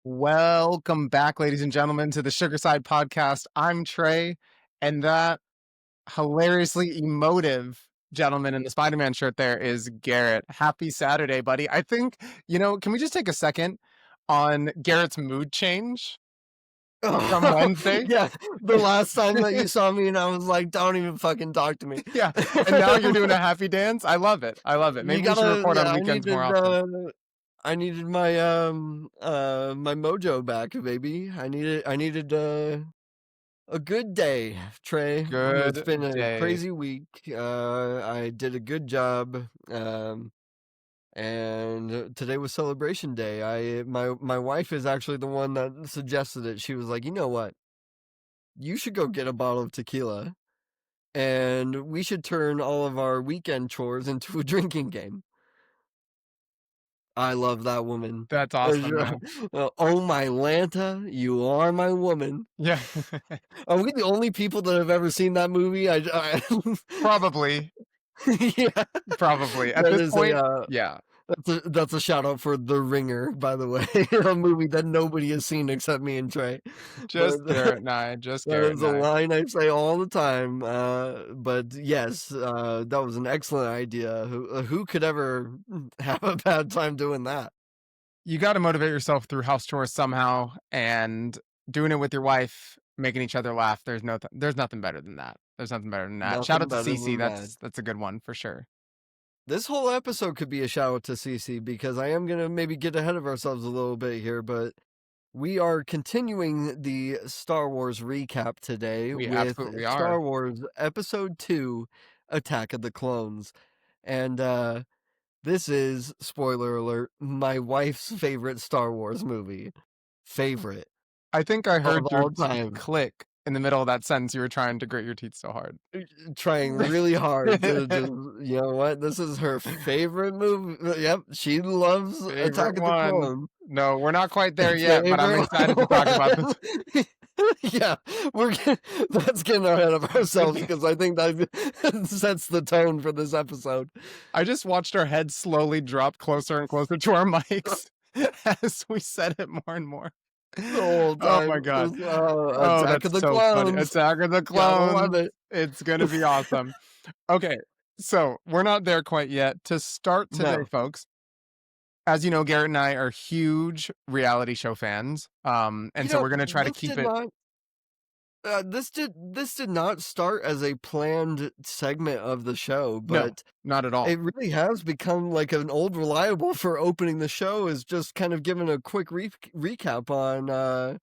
Welcome back, ladies and gentlemen, to the Sugar Side Podcast. I'm Tré, and that hilariously emotive gentleman in the Spider-Man shirt there is Garrett. Happy Saturday, buddy. I think, can we just take a second on Garrett's mood change from Wednesday? Yeah, the last time that you saw me and I was like, don't even fucking talk to me. Yeah, and now you're doing a happy dance? I love it. Maybe we should record on weekends more often. I needed my my mojo back, baby. I needed a good day, Tré. It's been a crazy week. I did a good job. And today was celebration day. My wife is actually the one that suggested it. She was like, you know what? You should go get a bottle of tequila, and we should turn all of our weekend chores into a drinking game. I love that woman. That's awesome. Oh, my Lanta, you are my woman. Yeah. Are we the only people that have ever seen that movie? Probably. Yeah. Probably. At this point, yeah. That's a shout out for The Ringer, by the way, a movie that nobody has seen except me and Tré. Just Garrett and I. That is a line I say all the time. But yes, that was an excellent idea. Who could ever have a bad time doing that? You got to motivate yourself through house chores somehow, and doing it with your wife, making each other laugh. There's nothing better than that. Shout out to Cece. That's a good one for sure. This whole episode could be a shout out to Cece, because I am going to maybe get ahead of ourselves a little bit here, but we are continuing the Star Wars recap today with Star Wars Episode 2, Attack of the Clones. And this is, spoiler alert, my wife's favorite Star Wars movie. Favorite. I think I heard your click in the middle of that sentence. You were trying to grit your teeth so hard. Trying really hard to just, you know what? This is her favorite movie. Yep, she loves Attack of the Clones. No, we're not quite there yet, but I'm excited to talk about this. Yeah, that's getting ahead of ourselves, because I think that sets the tone for this episode. I just watched our heads slowly drop closer and closer to our mics as we said it more and more. Oh my god! Attack of the Clones! Funny. Attack of the Clones! Love it. It's gonna be awesome. Okay, so we're not there quite yet. To start today, folks, as you know, Garrett and I are huge reality show fans, and so we're gonna try to keep it. This did not start as a planned segment of the show, but no, not at all. It really has become like an old reliable for opening the show, is just kind of giving a quick recap on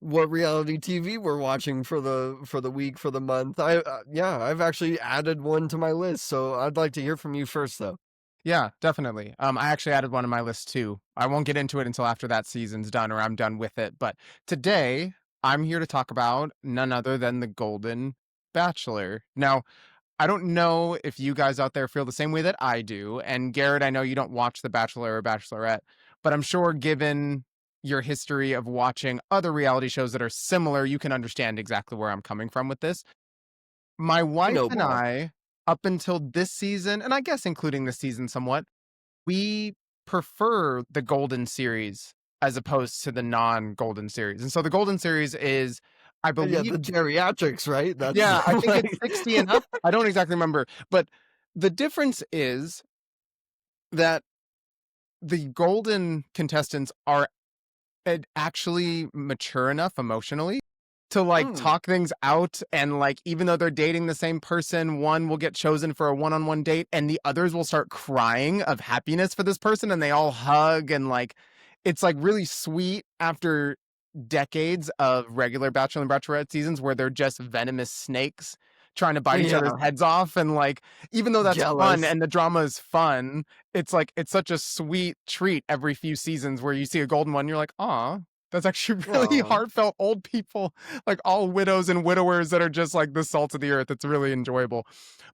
what reality TV we're watching for the week, for the month. I've actually added one to my list, so I'd like to hear from you first, though. Yeah, definitely. I actually added one to my list too. I won't get into it until after that season's done, or I'm done with it. But today, I'm here to talk about none other than the Golden Bachelor. Now, I don't know if you guys out there feel the same way that I do. And Garrett, I know you don't watch The Bachelor or Bachelorette, but I'm sure given your history of watching other reality shows that are similar, you can understand exactly where I'm coming from with this. My wife and I, up until this season, and I guess including this season somewhat, we prefer the Golden series as opposed to the non-Golden series. And so the Golden series is, I believe... the geriatrics, right? I think it's 60 and up. I don't exactly remember. But the difference is that the Golden contestants are actually mature enough emotionally to talk things out, and even though they're dating the same person, one will get chosen for a one-on-one date and the others will start crying of happiness for this person, and they all hug, and it's really sweet after decades of regular Bachelor and Bachelorette seasons where they're just venomous snakes trying to bite each other's heads off, and even though that's fun and the drama is fun, it's such a sweet treat every few seasons where you see a Golden one and you're like, aw, that's actually really heartfelt old people, all widows and widowers that are just the salt of the earth. It's really enjoyable.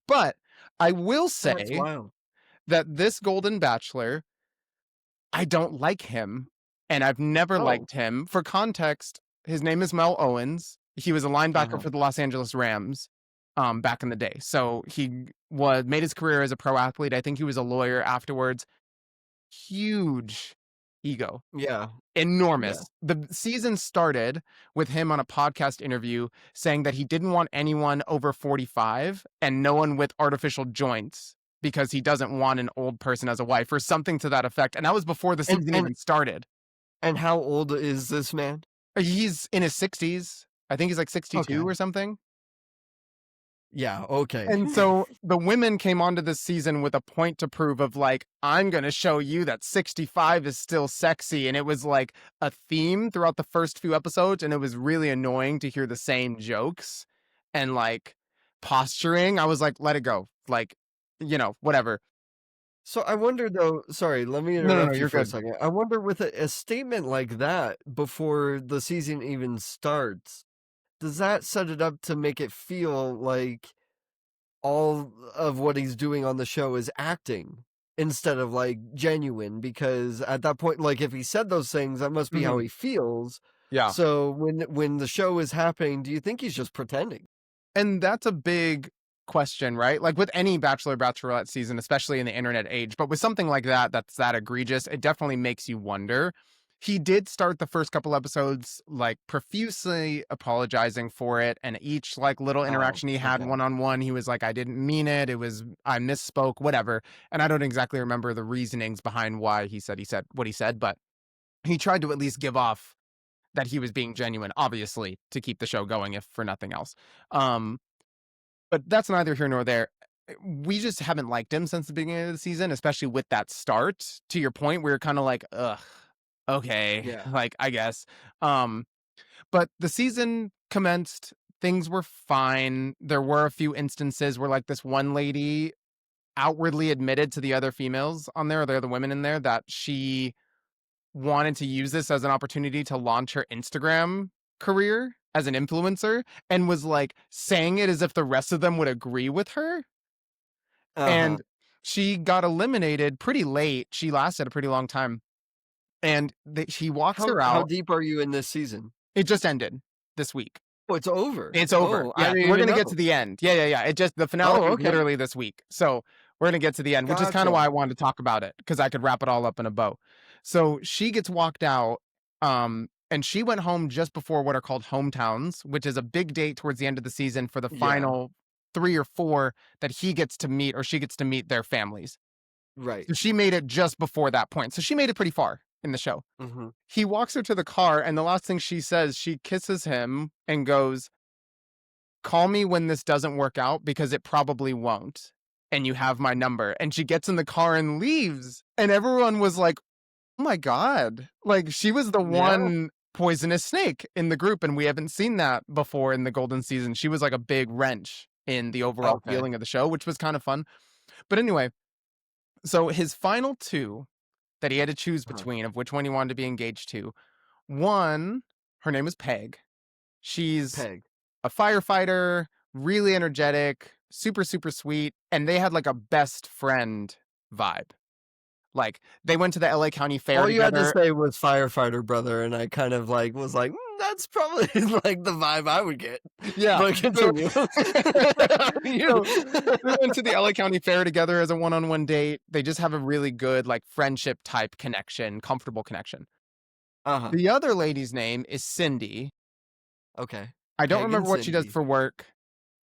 But I will say that this Golden Bachelor, I don't like him, and I've never liked him. For context, His name is Mel Owens. He was a linebacker Uh-huh. for the Los Angeles Rams back in the day. So he made his career as a pro athlete. I think he was a lawyer afterwards. Huge ego. Yeah. Yeah. Enormous. The season started with him on a podcast interview saying that he didn't want anyone over 45 and no one with artificial joints because he doesn't want an old person as a wife or something to that effect. And that was before the And season and even started. and how old is this man? He's in his 60s. I think he's like 62 Okay. or something. Yeah, okay. And so the women came onto this season with a point to prove of like, I'm going to show you that 65 is still sexy. And it was like a theme throughout the first few episodes. And it was really annoying to hear the same jokes and like posturing. I was like, let it go. Like, whatever. So I wonder though, sorry, let me No, interrupt you you're for a good. second. I wonder with a statement like that before the season even starts, does that set it up to make it feel like all of what he's doing on the show is acting instead of like genuine? Because at that point, like if he said those things, that must be how Mhm. he feels. Yeah. So when the show is happening, do you think he's just pretending? And that's a big question, right? Like with any Bachelor Bachelorette season, especially in the internet age, but with something like that that's that egregious, it definitely makes you wonder. He did start the first couple episodes like profusely apologizing for it, and each like little Oh, interaction he had okay. one-on-one, he was like, I didn't mean it. It was I misspoke, whatever. And I don't exactly remember the reasonings behind why he said what he said, but he tried to at least give off that he was being genuine, obviously, to keep the show going, if for nothing else. Um, but that's neither here nor there. We just haven't liked him since the beginning of the season, especially with that start. To your point, we were kind of like, ugh, okay, Yeah. like I guess. Um, but the season commenced, things were fine. There were a few instances where like this one lady outwardly admitted to the other females on there, or the other women in there, that she wanted to use this as an opportunity to launch her Instagram career as an influencer and was like saying it as if the rest of them would agree with her. Uh-huh. And she got eliminated pretty late. She lasted a pretty long time. And he walks her How out. deep are you in this season? It just ended this week. Oh, it's over. It's over. Oh, I Yeah, didn't we're even gonna get to know. the end. Yeah. It just the finale Oh, was okay. literally this week. So we're gonna get to the end, which is kind of why Gotcha. I wanted to talk about it, because I could wrap it all up in a bow. So she gets walked out, and she went home just before what are called hometowns, which is a big date towards the end of the season for the Yeah, final 3 or 4 that he gets to meet or she gets to meet their families. right. So she made it just before that point. So she made it pretty far in the show. Mhm. He walks her to the car, and the last thing she says, she kisses him and goes, call me when this doesn't work out because it probably won't. And you have my number. And she gets in the car and leaves. And everyone was like, oh my God. Like she was the Yeah, one poisonous snake in the group. And we haven't seen that before in the golden season. She was like a big wrench in the overall okay. feeling of the show, which was kind of fun. But anyway, so his final two that he had to choose Uh-huh. between of which one he wanted to be engaged to. One, her name is Peg. She's Peg. a firefighter, really energetic, super, super sweet. And they had like a best friend vibe. Like they went to the LA County Fair All you had to together. say was firefighter brother, and I kind of like was like, that's probably like the vibe I would get. Yeah. But So, continue. so they went to the LA County Fair together as a one-on-one date. They just have a really good like friendship type connection, comfortable connection. Uh-huh. The other lady's name is Cindy. Okay. I don't Peg and remember what she does Cindy, for work,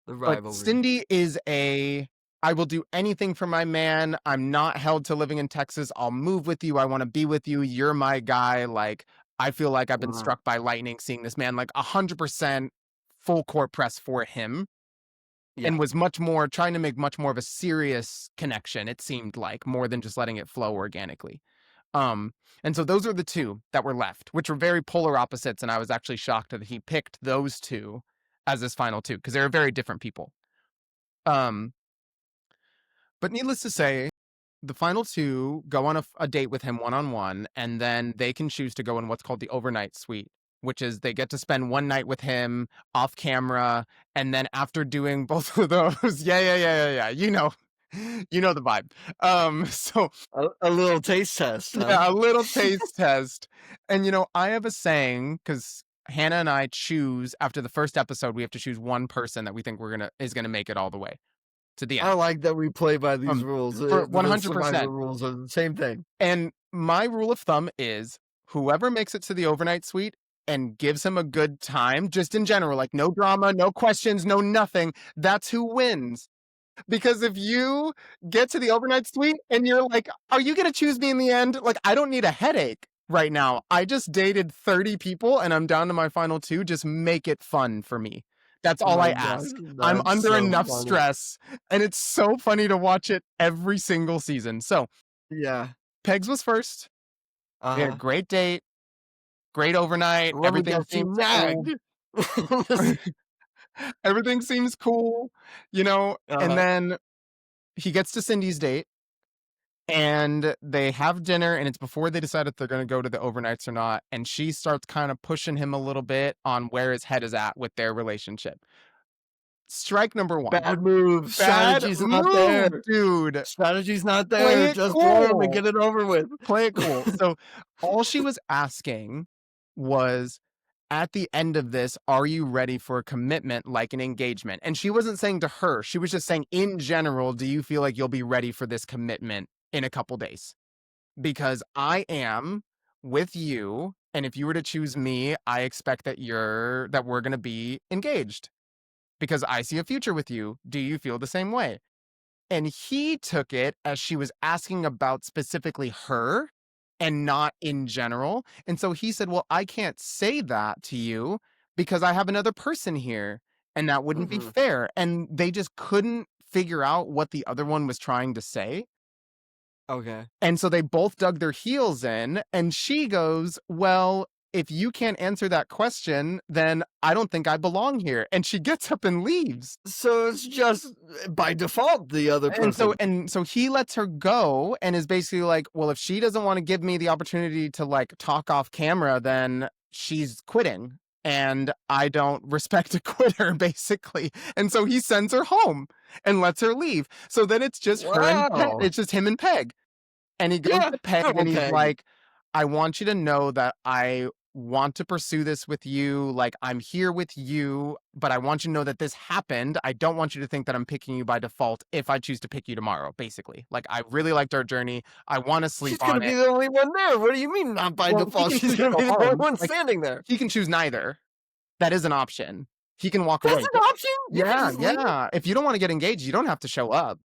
the but rivalry. Cindy is I will do anything for my man. I'm not held to living in Texas. I'll move with you. I want to be with you. You're my guy. Like, I feel like I've been Uh-huh. struck by lightning seeing this man, like 100% full court press for him, and Yeah. was much more trying to make much more of a serious connection. It seemed like more than just letting it flow organically. Um, and so those are the two that were left, which were very polar opposites. And I was actually shocked that he picked those two as his final two because they were very different people. Um, but needless to say, the final two go on a date with him one-on-one, and then they can choose to go in what's called the overnight suite, which is they get to spend one night with him off camera, and then after doing both of those, yeah, you know the vibe. So A little taste test, huh? yeah, a little taste test. And I have a saying because Hannah and I choose after the first episode, we have to choose one person that we think is gonna make it all the way to the end. I like that we play by these rules. For The survivor 100%. rules are the same thing. And my rule of thumb is whoever makes it to the overnight suite and gives him a good time, just in general, like no drama, no questions, no nothing, that's who wins. Because if you get to the overnight suite and you're like, are you going to choose me in the end? Like, I don't need a headache right now. I just dated 30 people and I'm down to my final 2. Just make it fun for me. That's Oh all I my gosh, ask. I'm that's under so enough funny. stress and it's so funny to watch it every single season. So, Yeah. Pegs was first. We had a Uh-huh. great date, great overnight. Let me Everything guess, you seems cool. nagged. Everything seems cool, and Uh-huh. then he gets to Cindy's date and they have dinner and it's before they decide if they're going to go to the overnights or not. And she starts kind of pushing him a little bit on where his head is at with their relationship. Strike number 1. Bad move. Bad Strategy's not move, there. dude. Strategy's not Play there. it Just throw him and cool. get it over with. Play it cool. So all she was asking was, at the end of this, are you ready for a commitment like an engagement? And she wasn't saying to her, she was just saying, in general, do you feel like you'll be ready for this commitment in a couple days? Because I am with you. And if you were to choose me, I expect that we're going to be engaged because I see a future with you. Do you feel the same way? And he took it as she was asking about specifically her and not in general. And so he said, well, I can't say that to you because I have another person here and that wouldn't be Mhm. fair. And they just couldn't figure out what the other one was trying to say. Okay. And so they both dug their heels in and she goes, well, if you can't answer that question, then I don't think I belong here. And she gets up and leaves. So it's just by default the other person. And so he lets her go and is basically like, well, if she doesn't want to give me the opportunity to like talk off camera, then she's quitting. And I don't respect a quitter, basically. And so he sends her home and lets her leave. So then it's just her and Peg. Wow. It's just him and Peg. And he goes Yeah. to Peg Double and he's peg. like, I want you to know that I want to pursue this with you. Like, I'm here with you, but I want you to know that this happened. I don't want you to think that I'm picking you by default if I choose to pick you tomorrow, basically. Like, I really liked our journey. I want to sleep She's gonna on be it. the only one there. What do you mean not by Well, he default? can She's choose to gonna go be the only home. one Like, standing there. he can choose neither. That is an option. He can walk That's away. an option? You can Yeah, just leave? yeah. If you don't want to get engaged, you don't have to show up.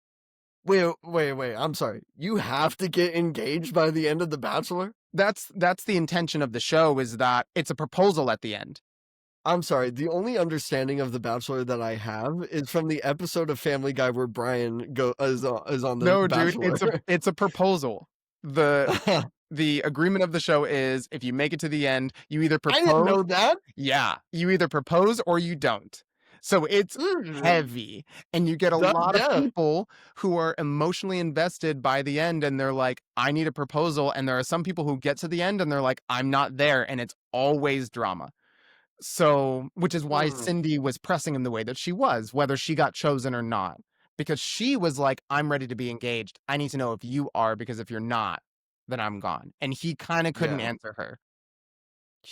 Wait. I'm sorry. You have to get engaged by the end of The Bachelor? That's the intention of the show, is that it's a proposal at the end. I'm sorry. The only understanding of The Bachelor that I have is from the episode of Family Guy where Brian is on The No, dude, Bachelor. it's a proposal. The agreement of the show is if you make it to the end, you either I didn't propose. know that. Yeah, you either propose or you don't. So it's heavy, and you get a lot of Yeah. people who are emotionally invested by the end, and they're like, I need a proposal. And there are some people who get to the end and they're like, I'm not there. And it's always drama. So, which is why Mm, Cindy was pressing him the way that she was, whether she got chosen or not. Because she was like, I'm ready to be engaged. I need to know if you are, because if you're not, then I'm gone. And he kind of couldn't yeah. answer her.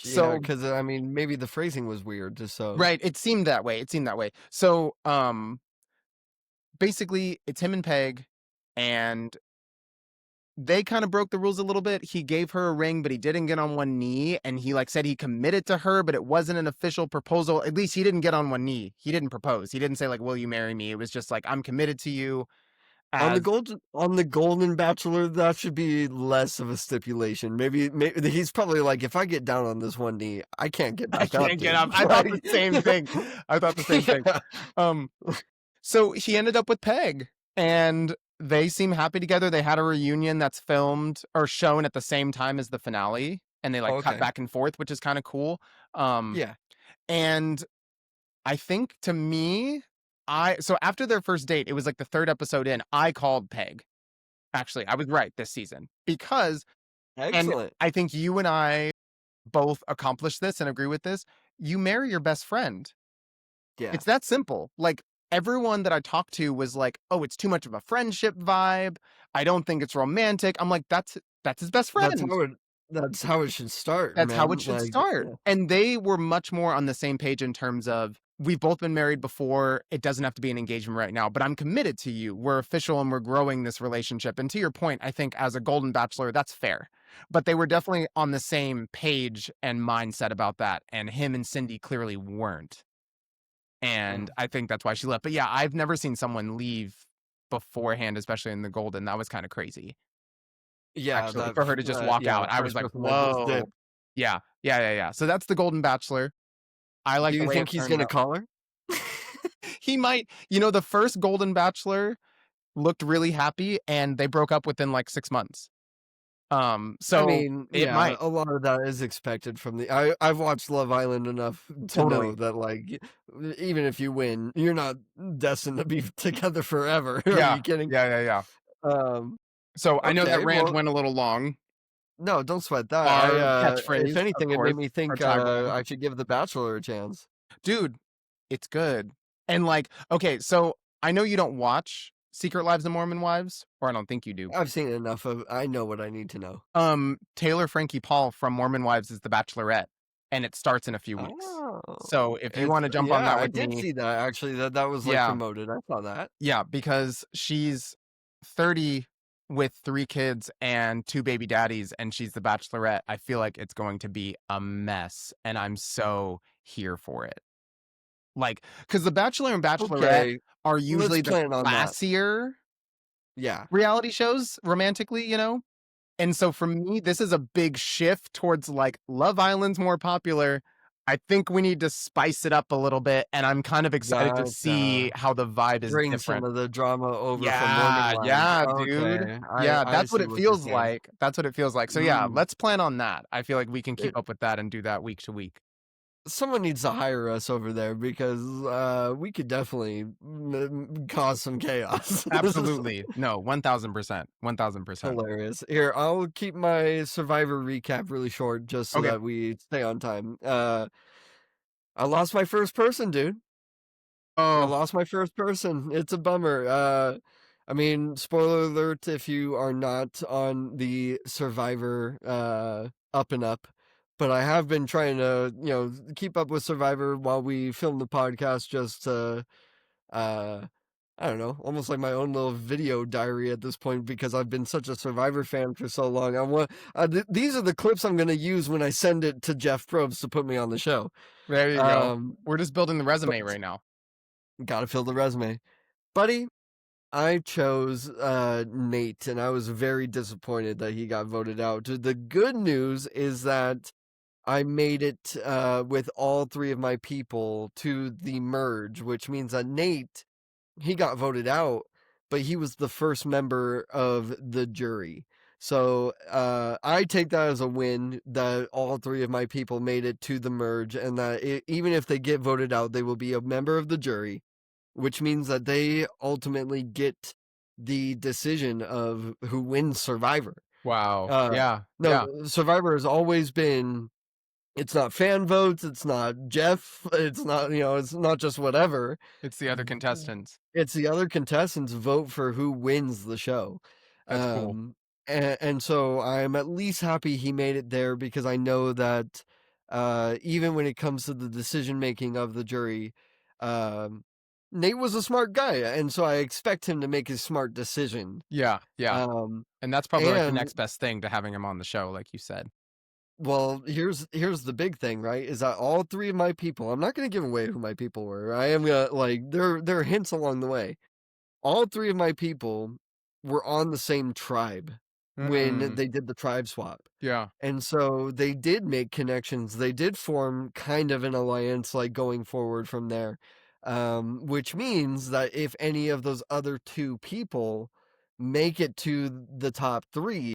Yeah, So, because I mean, maybe the phrasing was weird, just so. right, it seemed that way. It seemed that way. So, basically, it's him and Peg, and they kind of broke the rules a little bit. He gave her a ring, but he didn't get on one knee. And he like said he committed to her, but it wasn't an official proposal. At least he didn't get on one knee. He didn't propose. He didn't say like, will you marry me? It was just like, I'm committed to you as On the Golden Bachelor, that should be less of a stipulation. Maybe he's probably like, if I get down on this one knee, I can't get I back up. can't get Dude. up. I thought the same thing. I thought the same thing. Um, so he ended up with Peg and they seem happy together. They had a reunion that's filmed or shown at the same time as the finale. And they like cut Okay. back and forth, which is kind of cool. Yeah. And I think to me, so after their first date, it was like the third episode in, I called Peg. Actually, I was right this season because, and Excellent. I think you and I both accomplished this and agree with this. You marry your best friend. Yeah. It's that simple. Like everyone that I talked to was like, "Oh, it's too much of a friendship vibe. I don't think it's romantic." I'm like, "That's his best That's friend." That's how it should start, That's how it man, should like, start. yeah. And they were much more on the same page in terms of, "We've both been married before, it doesn't have to be an engagement right now, but I'm committed to you. We're official and we're growing this relationship." And to your point, I think as a Golden Bachelor, that's fair. But they were definitely on the same page and mindset about that, and him and Cindy clearly weren't. And Mm. I think that's why she left. But yeah, I've never seen someone leave beforehand, especially in the Golden. That was kinda crazy, Yeah, actually, for her to just walk yeah, out. I was first like, person that just "Whoa." dipped. Yeah. Yeah, yeah, yeah. So that's the Golden Bachelor. I Do like the you way think it he's turned gonna out. call her? He might, the first Golden Bachelor looked really happy, and they broke up within, like, 6 months. I So mean, it yeah, might. a lot of that is expected from the I've watched Love Island enough to know Totally. that, like, even if you win, you're not destined to be together forever. Are Yeah. you kidding? Yeah, yeah, yeah. Um, So I know that okay, rant well, went a little long. no, don't sweat that. Our If catchphrase, of anything, it made course, me our think, tagline. I should give The Bachelor a chance. Dude, it's good. And, like, okay, so I know you don't watch Secret Lives of Mormon Wives, or I don't think you do. I've seen enough of I know what I need to know. Taylor Frankie Paul from Mormon Wives is the Bachelorette, and it starts in a few weeks. Oh, So if you it's wanna jump on yeah, that I with did me. see that actually, that was, like, Yeah. promoted, I saw that. Yeah, because she's 30 with 3 kids and 2 baby daddies, and she's the Bachelorette. I feel like it's going to be a mess, and I'm so here for it. Like, because The Bachelor and Bachelorette Okay, are let's usually the plan on that. classier Yeah. reality shows romantically, you know? And so for me, this is a big shift towards, like, Love Island's more popular. I think we need to spice it up a little bit, and I'm kind of excited to see Gotcha. how the vibe is Bring some different. of the drama over from Mormon Yeah, Wives. yeah, dude. Okay, Yeah, I that's what see it what you're feels saying. like. That's what it feels like. So yeah, Mm. let's plan on that. I feel like we can Eh, keep up with that and do that week to week. someone needs to hire us over there because, we could definitely cause some chaos. This is Absolutely. No, 1000%. 1000%. hilarious. Here, I'll keep my Survivor recap really short just so Okay. that we stay on time. I lost my first person, dude. I Oh, lost my first person. It's a bummer. I mean, spoiler alert if you are not on the Survivor up and up, but I have been trying to, keep up with Survivor while we film the podcast just to uh I don't know, almost like my own little video diary at this point because I've been such a Survivor fan for so long. I want these are the clips I'm going to use when I send it to Jeff Probst to put me on the show. there you go. Um We're just building the but resume right now. got to fill the resume. Buddy, I chose Nate, and I was very disappointed that he got voted out. The good news is that I made it with all three of my people to the merge, which means that Nate, he got voted out, but he was the first member of the jury. So I take that as a win that all three of my people made it to the merge, and that even if they get voted out, they will be a member of the jury, which means that they ultimately get the decision of who wins Survivor. Wow. Uh, Yeah. no, Yeah. Survivor has always been. It's not fan votes. It's not Jeff. It's not It's not just whatever. It's the other contestants. It's the other contestants vote for who wins the show. That's cool. And so I'm at least happy he made it there because I know that even when it comes to the decision making of the jury, um, Nate was a smart guy, and so I expect him to make a smart decision. Yeah. Yeah. Um, And that's probably like the and next best thing to having him on the show, like you said. well, here's the big thing, right? Is that all three of my people, I'm not gonna give away who my people were. I am gonna there are hints along the way. All three of my people were on the same tribe when Mm. they did the tribe swap. Yeah. And so they did make connections. They did form kind of an alliance, like going forward from there. Which means that if any of those other two people make it to the top three,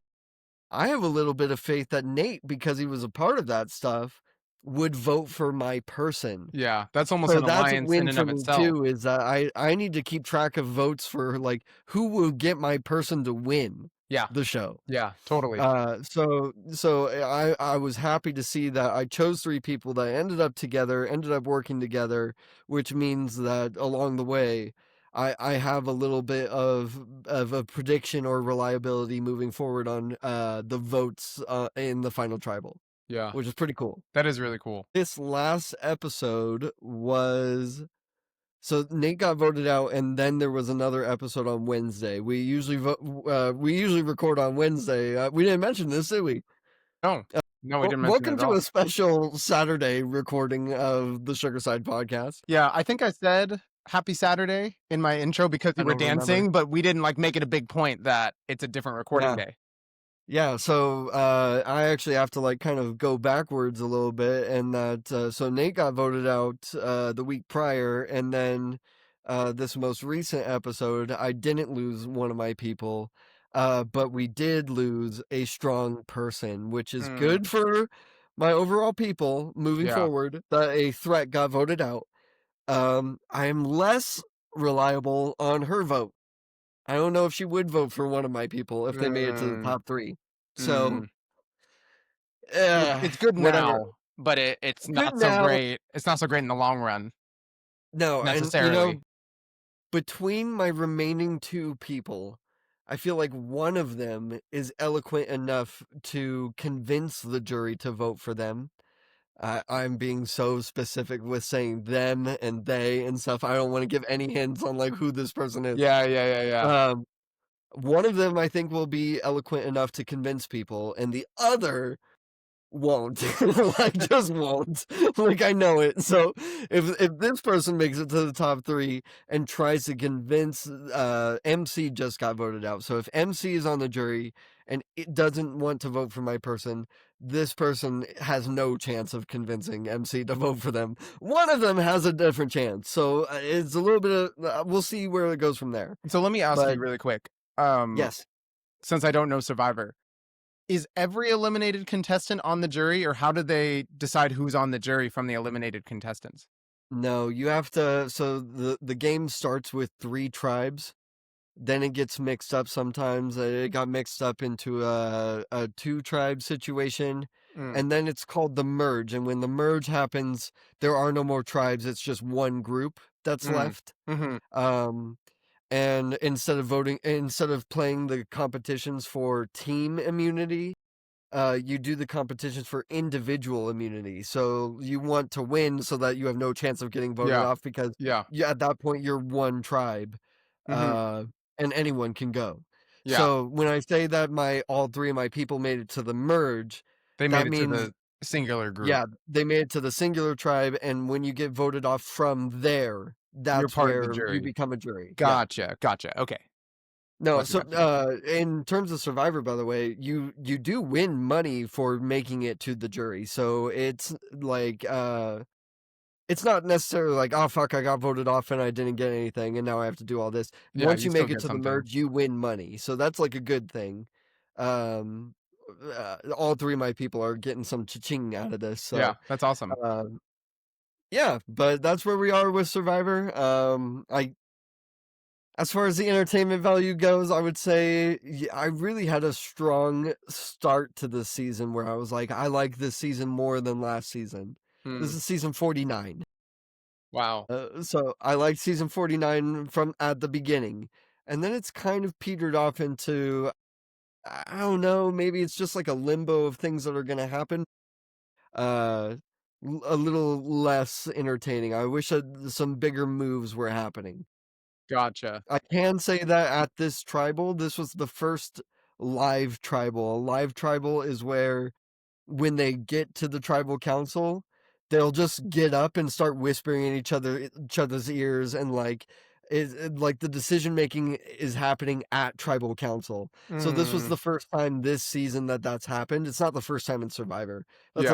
I have a little bit of faith that Nate, because he was a part of that stuff, would vote for my person. Yeah. That's almost So an that's a alliance in win and for of me itself. too, is that I need to keep track of votes for, like, who will get my person to win Yeah. the show. Yeah. Totally. So I was happy to see that I chose three people that ended up together, ended up working together, which means that along the way, I have a little bit of a prediction or reliability moving forward on the votes in the final tribal, Yeah. which is pretty cool. That is really cool. This last episode was so Nate got voted out, and then there was another episode on Wednesday. We usually we usually record on Wednesday. We didn't mention this, did we? No. No, we Well, didn't mention it welcome at to all. a special Saturday recording of the Sugarside podcast. Yeah, I think I said happy Saturday in my intro because I we were don't remember. dancing, but we didn't like make it a big point that it's a different recording day. Yeah, so I actually have to like kind of go backwards a little bit, and that so Nate got voted out the week prior, and then this most recent episode, I didn't lose one of my people, but we did lose a strong person, which is good for my overall people moving Yeah. forward. That a threat got voted out. I am less reliable on her vote. I don't know if she would vote for one of my people if they made it to the top 3. So, It's good whatever. now, but it's Good not so now. great. It's not so great in the long run No, and necessarily. between my remaining 2 people, I feel like one of them is eloquent enough to convince the jury to vote for them. I'm being so specific with saying them and they and stuff. I don't want to give any hints on like who this person is. Yeah. One of them I think will be eloquent enough to convince people, and the other won't. Like, just won't. Like, I know it. So if this person makes it to the top 3 and tries to convince MC just got voted out. So if MC is on the jury and it doesn't want to vote for my person, this person has no chance of convincing MC to vote for them. One of them has a different chance. So it's a little bit of we'll see where it goes from there. So let me ask you really quick. Yes. Since I don't know Survivor, is every eliminated contestant on the jury, or how do they decide who's on the jury from the eliminated contestants? No, you have to. So the game starts with 3 tribes. Then it gets mixed up sometimes. It got mixed up into a 2-tribe situation. And then it's called the merge. And when the merge happens, there are no more tribes. It's just one group that's left. And instead of playing the competitions for team immunity, you do the competitions for individual immunity. So you want to win so that you have no chance of getting voted off because at that point you're one tribe, and anyone can go. So when I say that all 3 of my people made it to the merge, they that made it means to the singular group. Yeah, they made it to the singular tribe, and when you get voted off from there, that's where you become a jury. Gotcha. Okay. No, so in terms of Survivor, by the way, you do win money for making it to the jury. So it's like it's not necessarily like, oh fuck, I got voted off and I didn't get anything and now I have to do all this. Once you make it to the merge, you win money. So that's like a good thing. All 3 of my people are getting some cha-ching out of this. So yeah, that's awesome. Yeah, but that's where we are with Survivor. As far as the entertainment value goes, I would say I really had a strong start to this season where I was like, I like this season more than last season. This is season 49. Wow. So I liked season 49 from at the beginning. And then it's kind of petered off into, I don't know, maybe it's just like a limbo of things that are going to happen. A little less entertaining. I wish some bigger moves were happening. Gotcha. I can say that at this tribal, this was the first live tribal. A live tribal is where when they get to the tribal council, they'll just get up and start whispering in each other's ears, and like the decision making is happening at tribal council. So this was the first time this season that's happened. It's not the first time in Survivor. That's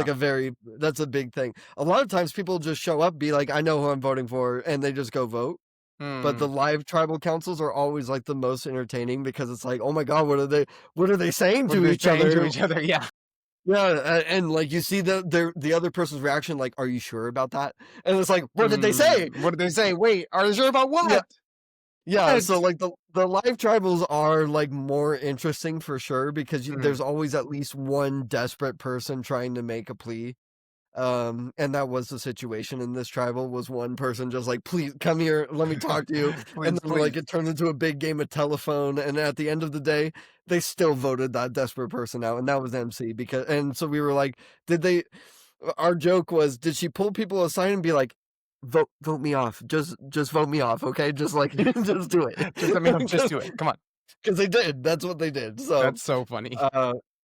that's a big thing. A lot of times people just show up, be like, I know who I'm voting for, and they just go vote. But the live tribal councils are always like the most entertaining because it's like, oh my god, what are they saying to each other? Yeah. Yeah, and like you see the other person's reaction, like, are you sure about that? And it's like, what did they say? What did they say? Wait, are you sure about what? Yeah. So like the live tribals are like more interesting for sure because there's always at least one desperate person trying to make a plea. And that was the situation in this tribal was one person just like, please come here, let me talk to you. And Please, then like please. it turned into a big game of telephone. And at the end of the day, they still voted that desperate person out. And that was MC and so we were like, our joke was, did she pull people aside and be like, vote me off. Just vote me off. Okay. Just like, just do it. Just let me know. Just do it. Come on. Cause they did. That's what they did. So, That's so funny.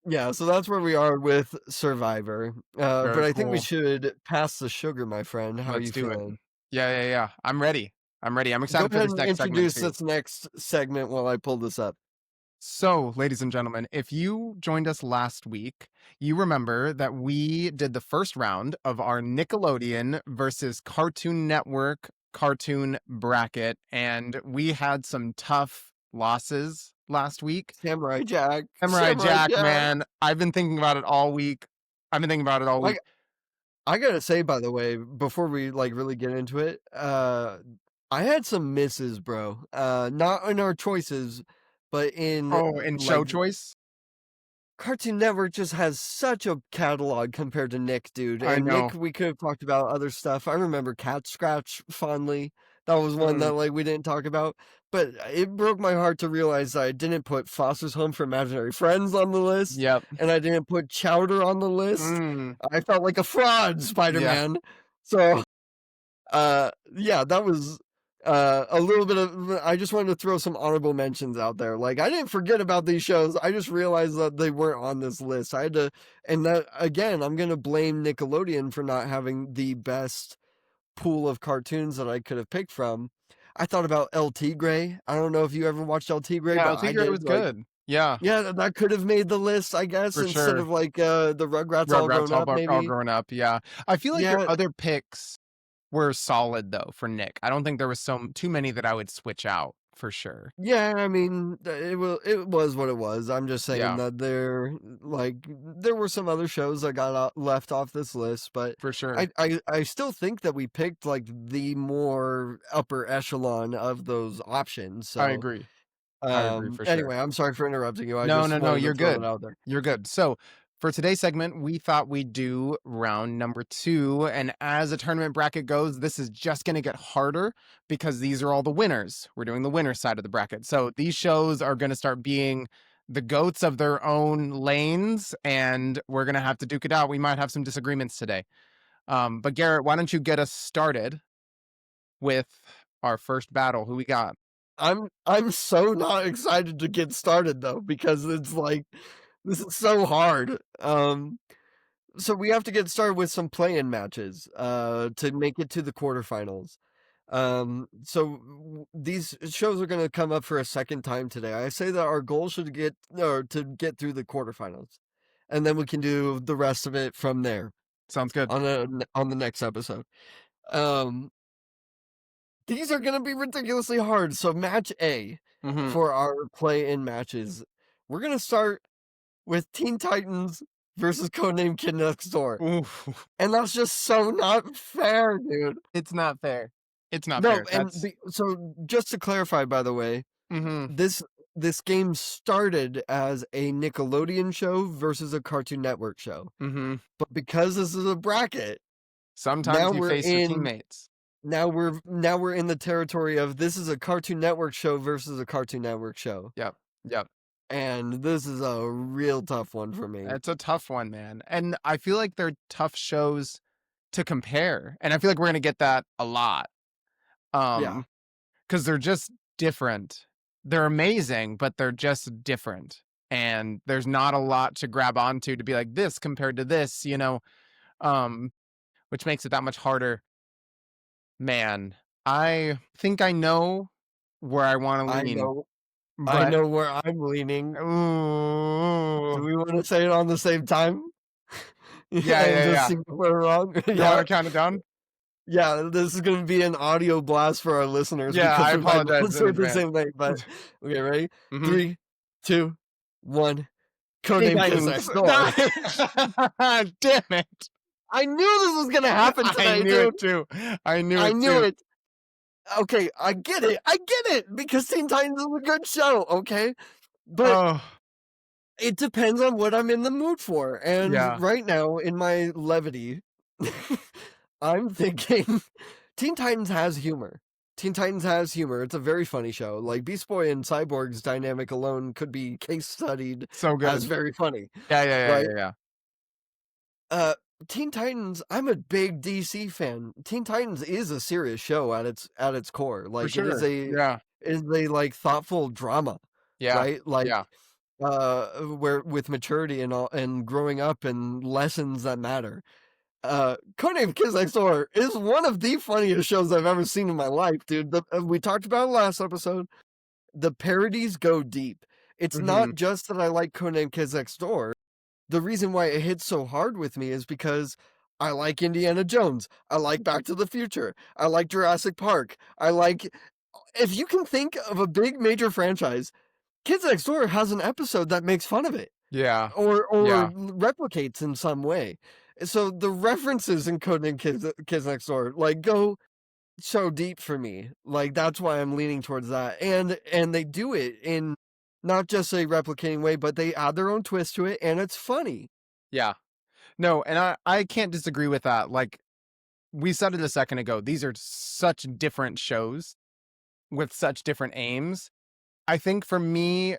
yeah, so that's where we are with Survivor. But Very I think we cool. should pass the sugar, my friend. How are Let's you do it. feeling? Yeah. I'm ready. I'm ready. I'm Go excited for ahead this and next segment introduce too. this next segment while I pull this up. So, ladies and gentlemen, if you joined us last week, you remember that we did the first round of our Nickelodeon versus Cartoon Network cartoon bracket, and we had some tough losses last week. Samurai Jack. Samurai Samurai Jack, Jack. man, I've been thinking about it all week. I've been thinking about it all I week. I gotta say, by the way, before we like really get into it, I had some misses, bro. Not in our choices, but in Oh, and show like choice? Cartoon Network just has such a catalog compared to Nick, dude. I And Nick, know. we could have talked about other stuff. I remember Cat Scratch fondly. That was one Mm, that like we didn't talk about. But it broke my heart to realize that I didn't put Foster's Home for Imaginary Friends on the list, yep. and I didn't put Chowder on the list. Mm, I felt like a fraud, yeah. Spider-Man. So yeah, that was a little bit of I just wanted to throw some honorable mentions out there. Like I didn't forget about these shows. I just realized that they weren't on this list. I had to and that again, I'm going to blame Nickelodeon for not having the best pool of cartoons that I could have picked from. I thought about El Tigre. I don't know if you ever watched El Tigre, Yeah, but El I Tigre was did. Like good. Yeah, yeah, that could have made the list, I guess, for instead sure. of like the Rugrats all Rugrats grown up all maybe. grown up, yeah. I feel like your Yeah, other picks were solid though for Nick. I don't think there was too many that I would switch out for sure. yeah, I mean, it was what it was. I'm just saying Yeah, that there were some other shows that got left off this list, but for sure. I still think that we picked like the more upper echelon of those options. I So, agree. I agree for sure. anyway, I'm sorry for interrupting you. I just No, wanted to you're throw that good. out there. You're good. So, for today's segment, we thought we'd do round number 2. And as a tournament bracket goes, this is just going to get harder because these are all the winners. We're doing the winner side of the bracket. So, these shows are going to start being the goats of their own lanes, and we're going to have to duke it out. We might have some disagreements today. But, Garrett, why don't you get us started with our first battle? Who we got? I'm so not excited to get started though because it's like this is so hard. So we have to get started with some play-in matches to make it to the quarterfinals. These shows are going to come up for a second time today. I say that our goal should get or to get through the quarterfinals, and then we can do the rest of it from there Sounds good. on the next episode. Um, these are going to be ridiculously hard. So match A Mm-hmm. for our play-in matches, we're going to start with Teen Titans versus Codename Kid Next Door. Ooh. And that's just so not fair, dude. It's not fair. It's not No, fair. and That's so just to clarify, by the way, mhm, this game started as a Nickelodeon show versus a Cartoon Network show. mhm. But because this is a bracket, now Sometimes you we're face your in teammates. now we're in the territory of this is a Cartoon Network show versus a Cartoon Network show. Yep, yep. And this is a real tough one for me. It's a tough one, man. And I feel like they're tough shows to compare, and I feel like we're gonna get that a lot. Yeah. Because they're just different. They're amazing, but they're just different, and there's not a lot to grab onto to be like this compared to this, um, which makes it that much harder. Man, I think I know where I wanna I lean, know I but know where I'm leaning. Do ooh. we want to say it on the same time? Yeah, And yeah, just yeah. see if we're wrong? You wanna Yeah. count it down? Yeah, this is gonna be an audio blast for our listeners Yeah, because I we might not apologize in say the advance. same thing, but okay, ready? Mhm. 3, 2, 1. Teen Codename Kids Titans. Next Door. Damn it. I knew this was gonna happen I today, knew it dude. too. I knew I it knew too. it. Okay, I get it. I get it because Teen Titans is a good show, okay? But Oh, it depends on what I'm in the mood for. And yeah. right now, in my levity, I'm thinking Teen Titans has humor. Teen Titans has humor. It's a very funny show. Like Beast Boy and Cyborg's dynamic alone could be case studied So as good. very funny, Yeah, yeah, yeah, right? yeah, yeah. Uh, Teen Titans, I'm a big DC fan. Teen Titans is a serious show at its core. For Like sure. Yeah. it is a like thoughtful drama, Yeah. right? Like Yeah. where with maturity and all and growing up and lessons that matter. Codename Kids Next Door is one of the funniest shows I've ever seen in my life, dude. We talked about it last episode. The parodies go deep. It's not Mhm. just that I like Codename Kids Next Door. The reason why it hits so hard with me is because I like Indiana Jones. I like Back to the Future. I like Jurassic Park. I like if you can think of a big major franchise, Kids Next Door has an episode that makes fun of it Yeah. or Yeah. replicates in some way. So the references in Codename Kids Next Door like go so deep for me. Like that's why I'm leaning towards that. And they do it in not just a replicating way, but they add their own twist to it and it's funny. Yeah. No, and I can't disagree with that. Like we said it a second ago, these are such different shows with such different aims. I think for me,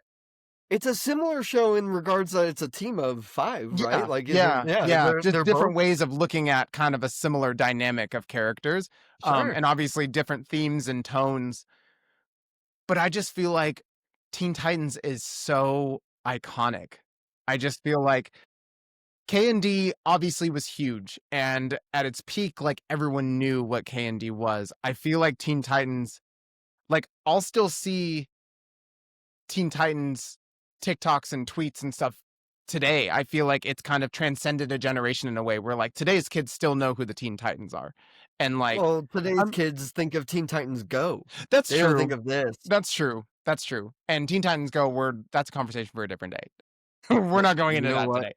It's a similar show in regards that it's a team of 5, right? yeah, Like isn't yeah, yeah, yeah, just they're both different ways of looking at kind of a similar dynamic of characters, sure. and obviously different themes and tones. But I just feel like Teen Titans is so iconic. I just feel like K&D obviously was huge, and at its peak, like everyone knew what K&D was. I feel like Teen Titans, like I'll still see Teen Titans TikToks and tweets and stuff today. I feel like it's kind of transcended a generation in a way where like today's kids still know who the Teen Titans are. And like Well, today's I'm kids think of Teen Titans Go. that's They don't think true. of this. That's true. That's true. And Teen Titans Go, that's a conversation for a different day. We're not going You into know that what? today.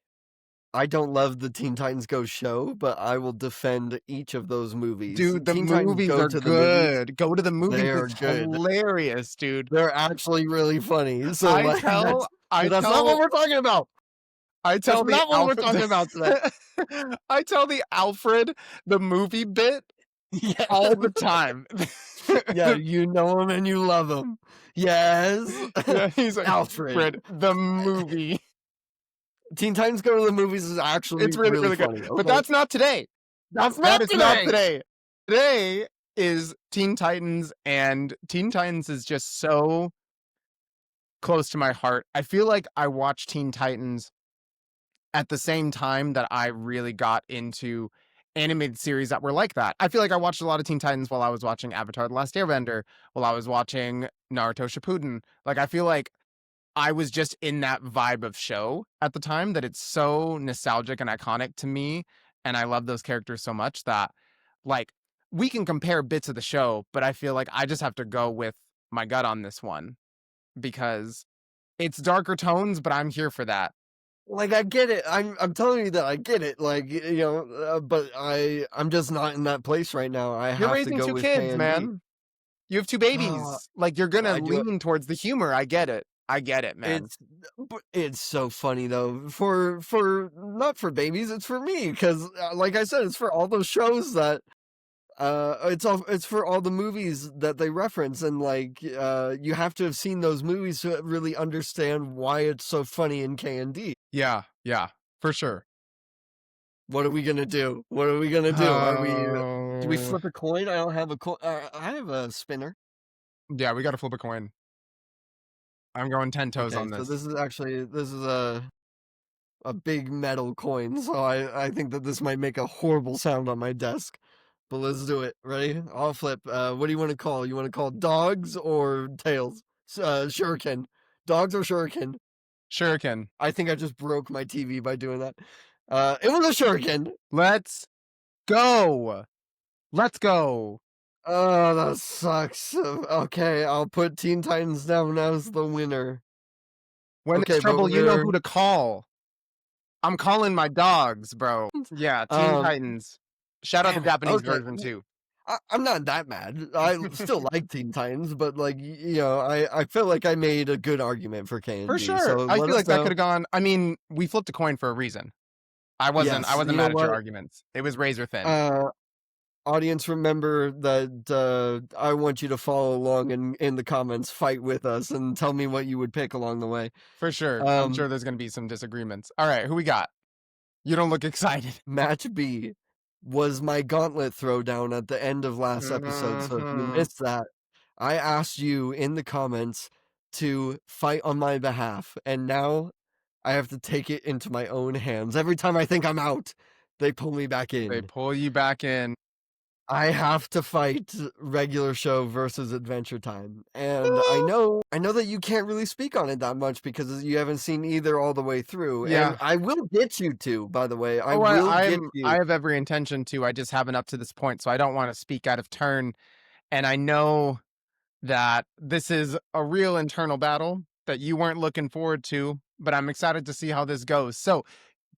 I don't love the Teen Titans Go show, but I will defend each of those movies. Dude, the Teen Titans movies Go are to the movies, good. Go to the they movies. are It's good. hilarious, dude. They're actually really funny. So I like tell I that's not what tell we're talking about. I That's tell the not what we're Alfred talking about today. I tell the Alfred the movie bit Yeah. all the time. Yeah, you know him and you love him. Yes. Yeah, he's like Alfred. Alfred the movie. Teen Titans Go to the Movies is actually It's really, really really good. funny. But Okay. that's not today. That's That not is not today. today. Today is Teen Titans, and Teen Titans is just so close to my heart. I feel like I watched Teen Titans at the same time that I really got into animated series that were like that. I feel like I watched a lot of Teen Titans while I was watching Avatar: The Last Airbender, while I was watching Naruto Shippuden. Like I feel like I was just in that vibe of show at the time that it's so nostalgic and iconic to me, and I love those characters so much that like we can compare bits of the show, but I feel like I just have to go with my gut on this one because it's darker tones, but I'm here for that. Like I get it. I'm telling you that I get it. Like but I'm just not in that place right now. I You're have to raising go 2 with kids, K&D. man. You have 2 Uh, babies. Like, you're gonna I do. lean towards the humor. I get it. I get it, man. It's so funny though for not for babies, it's for me because like I said, it's for all those shows that it's for all the movies that they reference and like you have to have seen those movies to really understand why it's so funny in K&D. Yeah, yeah, for sure. What are we gonna do? What are we gonna do? Do we Oh. flip a coin? I don't have a coin. I have a spinner. Yeah, we gotta flip a coin. I'm going 10 toes Okay, on so this. this is a big metal coin, so I think that this might make a horrible sound on my desk. But let's do it. Ready? I'll flip. What do you want to call? You want to call dogs or tails? Shuriken. Dogs or shuriken? Shuriken. I think I just broke my TV by doing that. It was a shuriken. Let's go. Let's go. Oh, that sucks. Okay, I'll put Teen Titans down as the winner. When Okay, there's but trouble, you know we're who to call. I'm calling my dogs, bro. Yeah, Teen um Titans. Shout out the damn it. Japanese Okay. version too. I'm not that mad. I still like Teen Titans, but like I feel like I made a good argument for For K&D. sure. So I let feel us like that know. could have gone. I mean, we flipped a coin for a reason. I Yes, wasn't you know mad at your what? arguments. It was razor thin. Uh, Audience, remember that I want you to follow along in the comments, fight with us, and tell me what you would pick along the way. For sure. I'm Um, sure there's gonna be some disagreements. All right, who we got? You don't look excited. Match B was my gauntlet throwdown at the end of last episode, so if you Mhm. missed that, I asked you in the comments to fight on my behalf, and now I have to take it into my own hands. Every time I think I'm out, they pull me back They in. pull you back in. I have to fight regular show versus Adventure Time. And I know that you can't really speak on it that much because you haven't seen either all the way through. And Yeah. I will get you to, by the way. I Oh, will get I you. have every intention to. I just haven't up to this point, so I don't want to speak out of turn. And I know that this is a real internal battle that you weren't looking forward to, but I'm excited to see how this goes. So,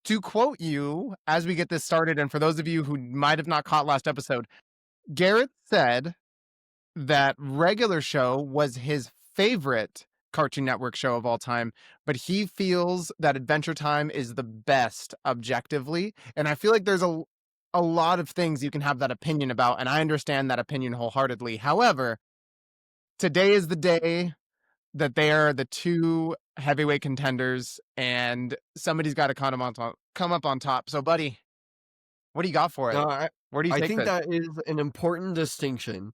to quote you as we get this started, and for those of you who might have not caught last episode, Garrett said that regular show was his favorite Cartoon Network show of all time, but he feels that Adventure Time is the best objectively. And I feel like there's a lot of things you can have that opinion about, and I understand that opinion wholeheartedly. However, today is the day that they are the two heavyweight contenders, and somebody's got to come up on top. So, buddy, what do you got for No, it? Where do you I take think this? that is an important distinction.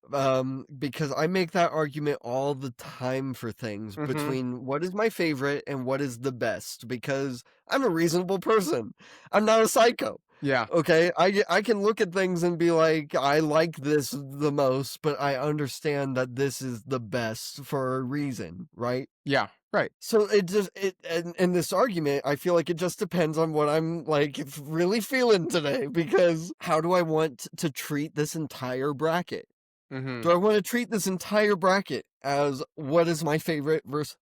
Because I make that argument all the time for things Mm-hmm. between what is my favorite and what is the best, because I'm a reasonable person. I'm not a psycho. Yeah. Okay, I can look at things and be like, I like this the most, but I understand that this is the best for a reason, right? Yeah. Right. So it just it and in this argument, I feel like it just depends on what I'm like really feeling today. Because how do I want to treat this entire bracket? Mm-hmm. Do I want to treat this entire bracket as what is my favorite versus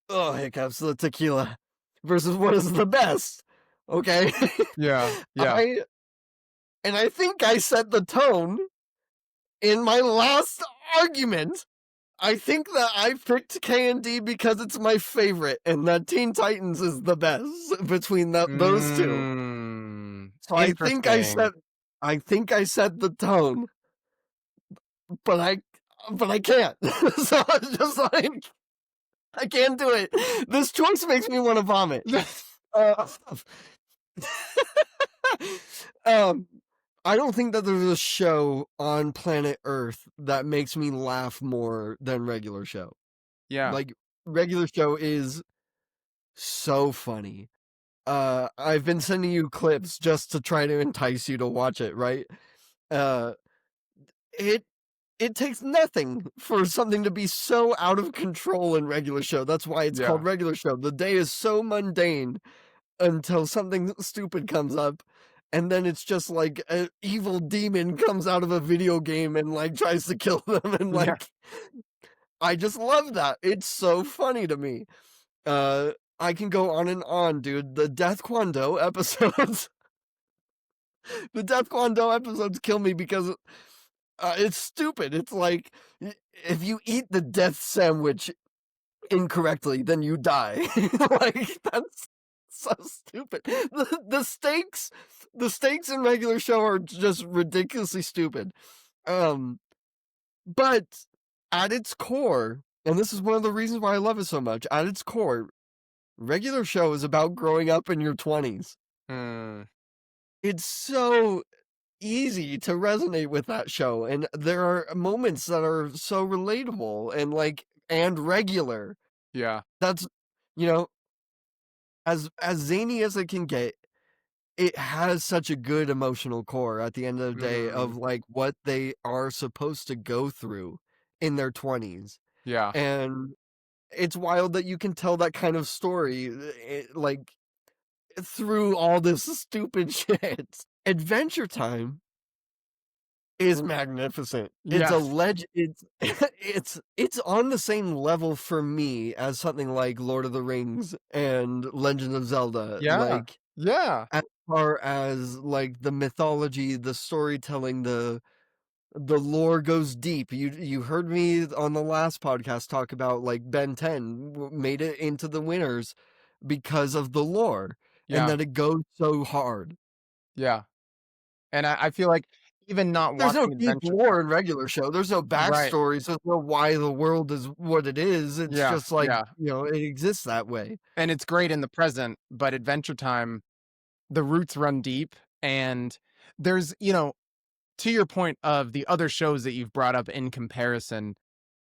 oh hiccups the tequila versus what is the best? Okay, Yeah. Yeah. I I think I set the tone in my last argument. I think that I picked K and D because it's my favorite, and that Teen Titans is the best between those two. So Interesting. I think I set the tone, but I can't. So it's just like I can't do it. This choice makes me want to vomit. Uh, um, I don't think that there's a show on planet Earth that makes me laugh more than regular show. Yeah. Like regular show is so funny. I've been sending you clips just to try to entice you to watch it, right? Uh, it it takes nothing for something to be so out of control in regular show. That's why it's Yeah. called regular show. The day is so mundane until something stupid comes up, and then it's just like an evil demon comes out of a video game and like tries to kill them, and Yeah. like I just love that. It's so funny to me. I can go on and on, dude. The Death Kwon-Do episodes, the Death Kwon-Do episodes kill me because it's stupid. It's like if you eat the death sandwich incorrectly, then you die. Like that's so stupid. The stakes in regular show are just ridiculously stupid. But at its core, and this is one of the reasons why I love it so much, at its core, regular show is about growing up in your 20s. Hmm. It's so easy to resonate with that show, and there are moments that are so relatable and like and regular. Yeah. That's you know, as zany as it can get, it has such a good emotional core at the end of the day Mm. of like what they are supposed to go through in their 20s. Yeah. And it's wild that you can tell that kind of story like through all this stupid shit. Adventure Time is magnificent. It's a Yes. it's it's on the same level for me as something like Lord of the Rings and Legend of Zelda. Yeah. Like Yeah. as far as like the mythology, the storytelling, the lore goes deep. You heard me on the last podcast talk about like Ben 10 made it into the winners because of the lore. and Yeah. that it goes so hard. Yeah. And I feel like even not There's no watching deep Adventure Time. lore in regular show. There's no Right. backstories. There's no why the world is what it is. It's Yeah, just like, yeah. it exists that way. And it's great in the present, but Adventure Time, the roots run deep, and there's, to your point of the other shows that you've brought up in comparison,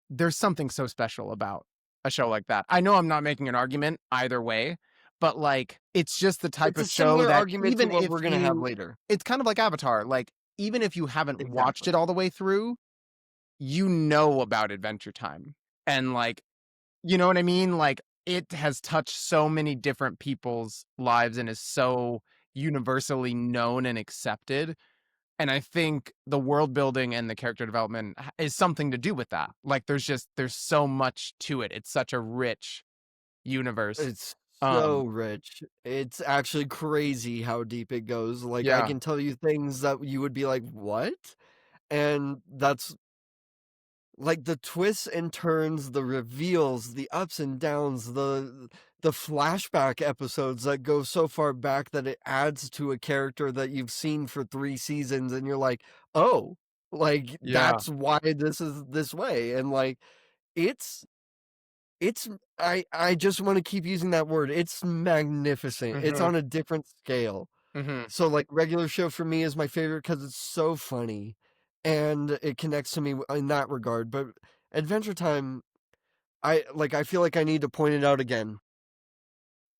there's something so special about a show like that. I know I'm not making an argument either way, but, like, it's just the type It's a of show similar that argument to even what if we're gonna have you later. it's kind of like Avatar, like, even if you haven't watched Exactly. it all the way through, you know about Adventure Time. And, like, you know what I mean? Like, it has touched so many different people's lives and is so universally known and accepted. And I think the world building and the character development is something to do with that. Like, there's so much to it. It's such a rich universe. It's so Um, rich. It's actually crazy how deep it goes. Like, I yeah, can tell you things that you would be like, "What?" And that's like the twists and turns, the reveals, the ups and downs, the flashback episodes that go so far back that it adds to a character that you've seen for 3 seasons, and you're like, "Oh, like, yeah, that's why this is this way," and, like, it's it's I just wanna keep using that word, it's magnificent, it's hmm on a different scale. hmm So, like, regular show for me is my favorite because it's so funny, and it connects to me in that regard, but Adventure Time, I feel like I need to point it out again.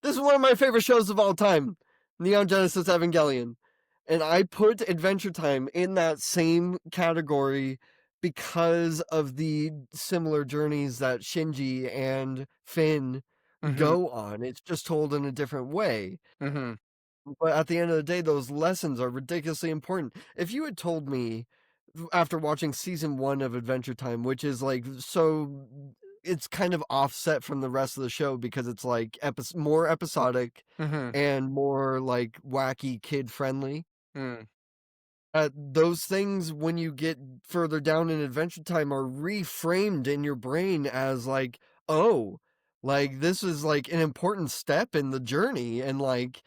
This is one of my favorite shows of all time, Neon Genesis Evangelion, and I put Adventure Time in that same category because of the similar journeys that Shinji and Finn hmm go on. It's just told in a different way. hmm But at the end of the day, those lessons are ridiculously important. If you had told me after watching season 1 of Adventure Time, which is like so it's kind of offset from the rest of the show because it's like more episodic hmm and more like wacky kid friendly. mm, Those things, when you get further down in Adventure Time, are reframed in your brain as like, oh, like this is like an important step in the journey and like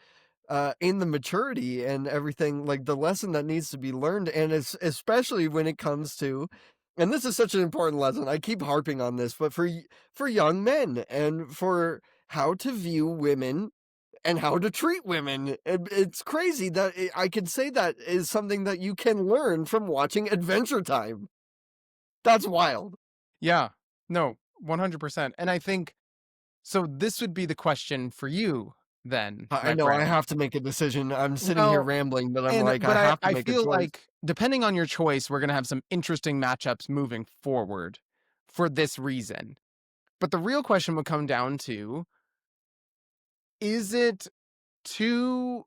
in the maturity and everything, like the lesson that needs to be learned. And it's especially when it comes to, and this is such an important lesson. I keep harping on this, but for young men and for how to view women and how to treat women. It's crazy that I could say that is something that you can learn from watching Adventure Time. That's wild. yeah, no, 100%. And I think so. This would be the question for you, then, I my know I friend. have to make a decision. I'm sitting here Well, rambling, but I'm like, I but have to I make a feel choice. like depending on your choice, we're gonna have some interesting matchups moving forward for this reason. But the real question would come down to, is it too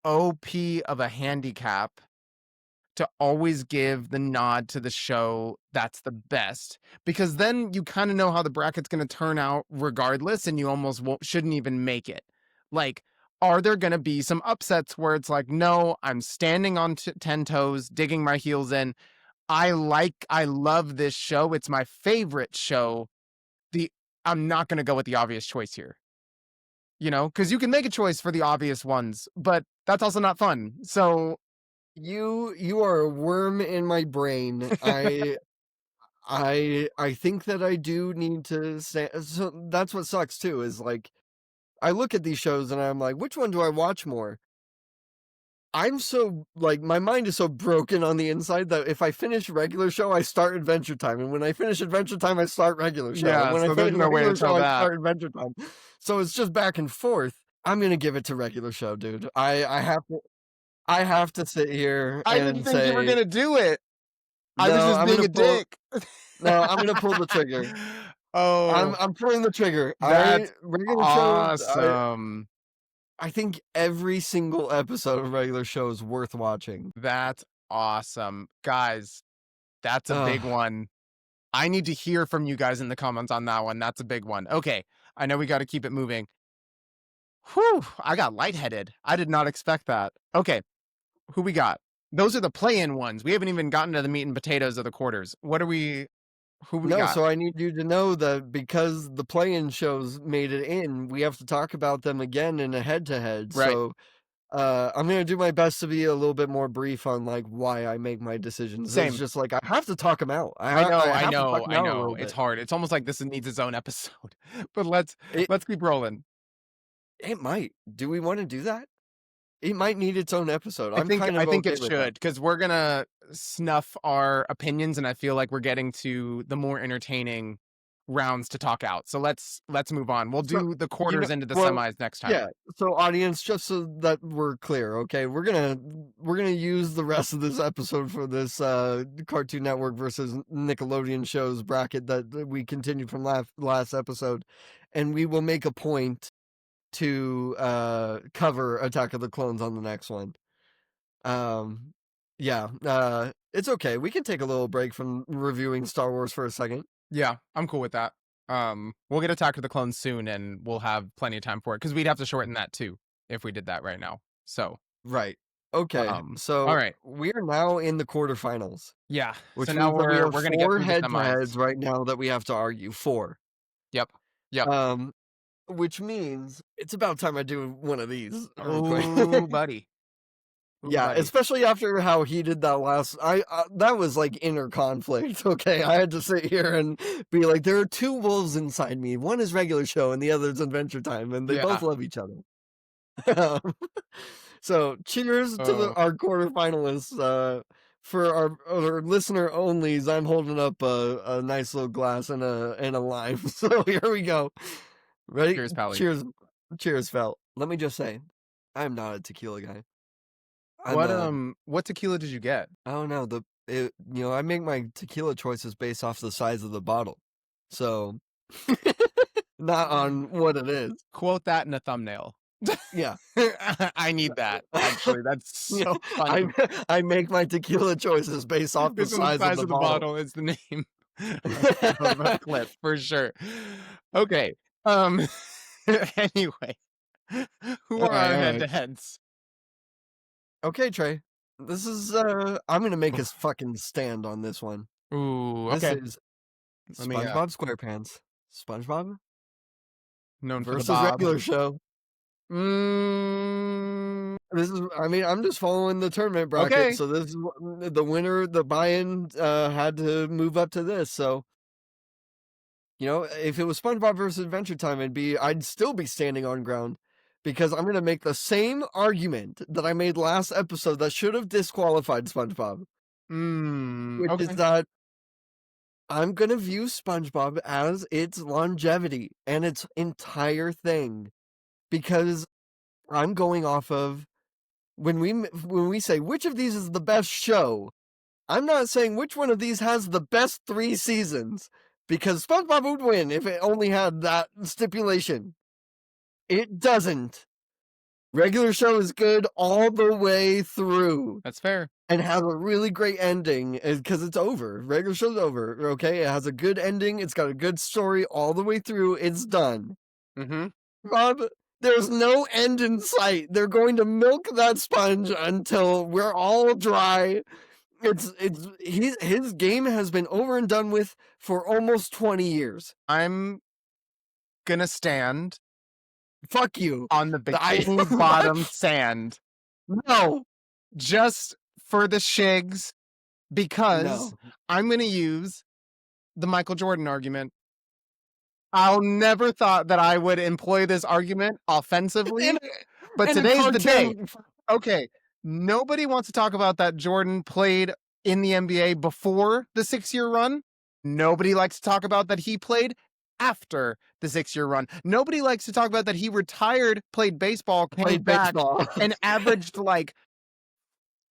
OP of a handicap to always give the nod to the show that's the best? Because then you kinda know how the bracket's gonna turn out regardless, and you almost won't shouldn't even make it. Like, are there gonna be some upsets where it's like, "No, I'm standing on 10 toes, digging my heels in. I love this show. It's my favorite show. The I'm not gonna go with the obvious choice here." Because you can make a choice for the obvious ones, but that's also not fun. So, You are a worm in my brain. I think that I do need to say, so that's what sucks too, is like I look at these shows and I'm like, which one do I watch more? I'm so like my mind is so broken on the inside that if I finish regular show, I start Adventure Time, and when I finish Adventure Time, I start regular show, and yeah, when I so there's finish no way to regular tell show, I that. start Adventure Time. So it's just back and forth. I'm gonna give it to regular show, dude. I have to sit here I didn't and think you were say gonna do it. I was no. just being a dick. I'm gonna pull the trigger. Oh, I'm pulling the trigger. I that's regular show. awesome. I think every single episode of regular show is worth watching. That's awesome. Guys, that's a big Ugh. one. I need to hear from you guys in the comments on that one. That's a big one. Okay, I know we gotta keep it moving. Whew, I got lightheaded. I did not expect that. Okay, who we got? Those are the play-in ones. We haven't even gotten to the meat and potatoes of the quarters. What are we Who we No, got? so I need you to know that because the play-in shows made it in, we have to talk about them again in a head-to-head. Right. So, I'm gonna do my best to be a little bit more brief on, like, why I make my decisions. It's Same. just like I have to talk them out. I know, I I have to talk know, them I out a know. little It's bit. hard. It's almost like this needs its own episode. But It let's keep rolling. it might. Do we wanna do that? It might need its own episode. I'm kind I of think okay it with that. should because we're gonna snuff our opinions, and I feel like we're getting to the more entertaining rounds to talk out. So let's move on. We'll So, do the you know quarters into the well, semis next time. yeah. So, audience, just so that we're clear, okay, we're gonna use the rest of this episode for this Cartoon Network versus Nickelodeon shows bracket that we continued from last episode, and we will make a point to cover Attack of the Clones on the next one. Um, yeah, it's okay. We can take a little break from reviewing Star Wars for a second. Yeah, I'm cool with that. We'll get Attack of the Clones soon, and we'll have plenty of time for it because we'd have to shorten that too if we did that right now. So, Right. Okay. all So right, we are now in the quarterfinals, yeah. So which now means that we have we're gonna get four through the semis. head-to-heads right now that we have to argue. Four. Yep, yep. Um, which means it's about time I do one of these real quick. Oh, buddy. Oh, Yeah, buddy. especially after how he did that last. That was like inner conflict. Okay, I had to sit here and be like, there are two wolves inside me. One is regular show, and the other is Adventure Time, and they both Yeah. love each other. So, cheers to Oh, our quarterfinalists. For our listener onlys, I'm holding up a nice little glass and a lime. So here we go. Ready? cheers, Pally. Cheers, cheers, Fel. Let me just say, I'm not a tequila guy. I'm What tequila did you get? I don't know I make my tequila choices based off the size of the bottle, so not on what it is. Quote that in a thumbnail. Yeah. I need that. Actually, that's so funny. I make my tequila choices based off the Based on the size size of the of the bottle is the name of a clip for sure. Okay. Um. Anyway, who are our All right. head-to-heads? Okay, Trey. This is I'm gonna make a fucking stand on this one. Ooh. This Okay. is Let me. SpongeBob SquarePants. SpongeBob Known for the versus Bob. regular show. This is, I mean, I'm just following the tournament bracket. Okay. So this is the winner, the buy-in had to move up to this. So, if it was SpongeBob versus Adventure Time, I'd still be standing on ground because I'm going to make the same argument that I made last episode that should have disqualified SpongeBob, which is Okay. that I'm going to view SpongeBob as its longevity and its entire thing because I'm going off of when we say which of these is the best show, I'm not saying which one of these has the best 3 seasons because SpongeBob would win if it only had that stipulation. It doesn't. Regular show is good all the way through That's fair. and has a really great ending because it's over. Regular show's over, okay? It has a good ending. It's got a good story all the way through. It's done. Rob, there's no end in sight. They're going to milk that sponge until we're all dry. His game has been over and done with for almost 20 years. I'm gonna stand. Fuck you. On the bikini bottom sand. No. Just for the shigs, because I'm gonna use the Michael Jordan argument. I'll never thought that I would employ this argument offensively, but today's the day. Okay, nobody wants to talk about that Jordan played in the NBA before the 6-year run. Nobody likes to talk about that he played after the 6-year run. Nobody likes to talk about that he retired, played baseball, came back, and averaged like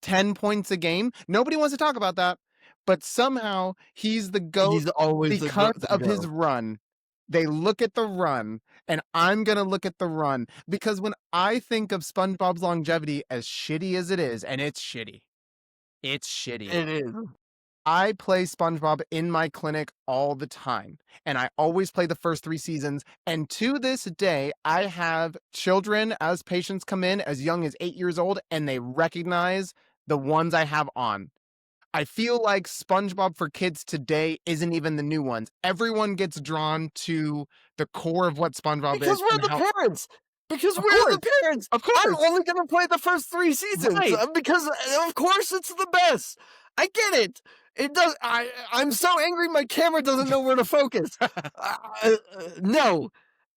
10 points a game. Nobody wants to talk about that, but somehow he's the GOAT. He's always because of his run. They look at the run, and I'm going to look at the run because when I think of SpongeBob's longevity, as shitty as it is, and it's shitty. It's shitty. It is. I play SpongeBob in my clinic all the time, and I always play the first 3 seasons. And to this day, I have children as patients come in as young as 8 years old, and they recognize the ones I have on. I feel like SpongeBob for kids today isn't even the new ones. Everyone gets drawn to the core of what SpongeBob is Because we're and the how. parents. Because Of we're course, the parents. of I'm course, only gonna play the first 3 seasons right. because of course it's the best. I get it. It does. I'm so angry my camera doesn't know where to focus. No,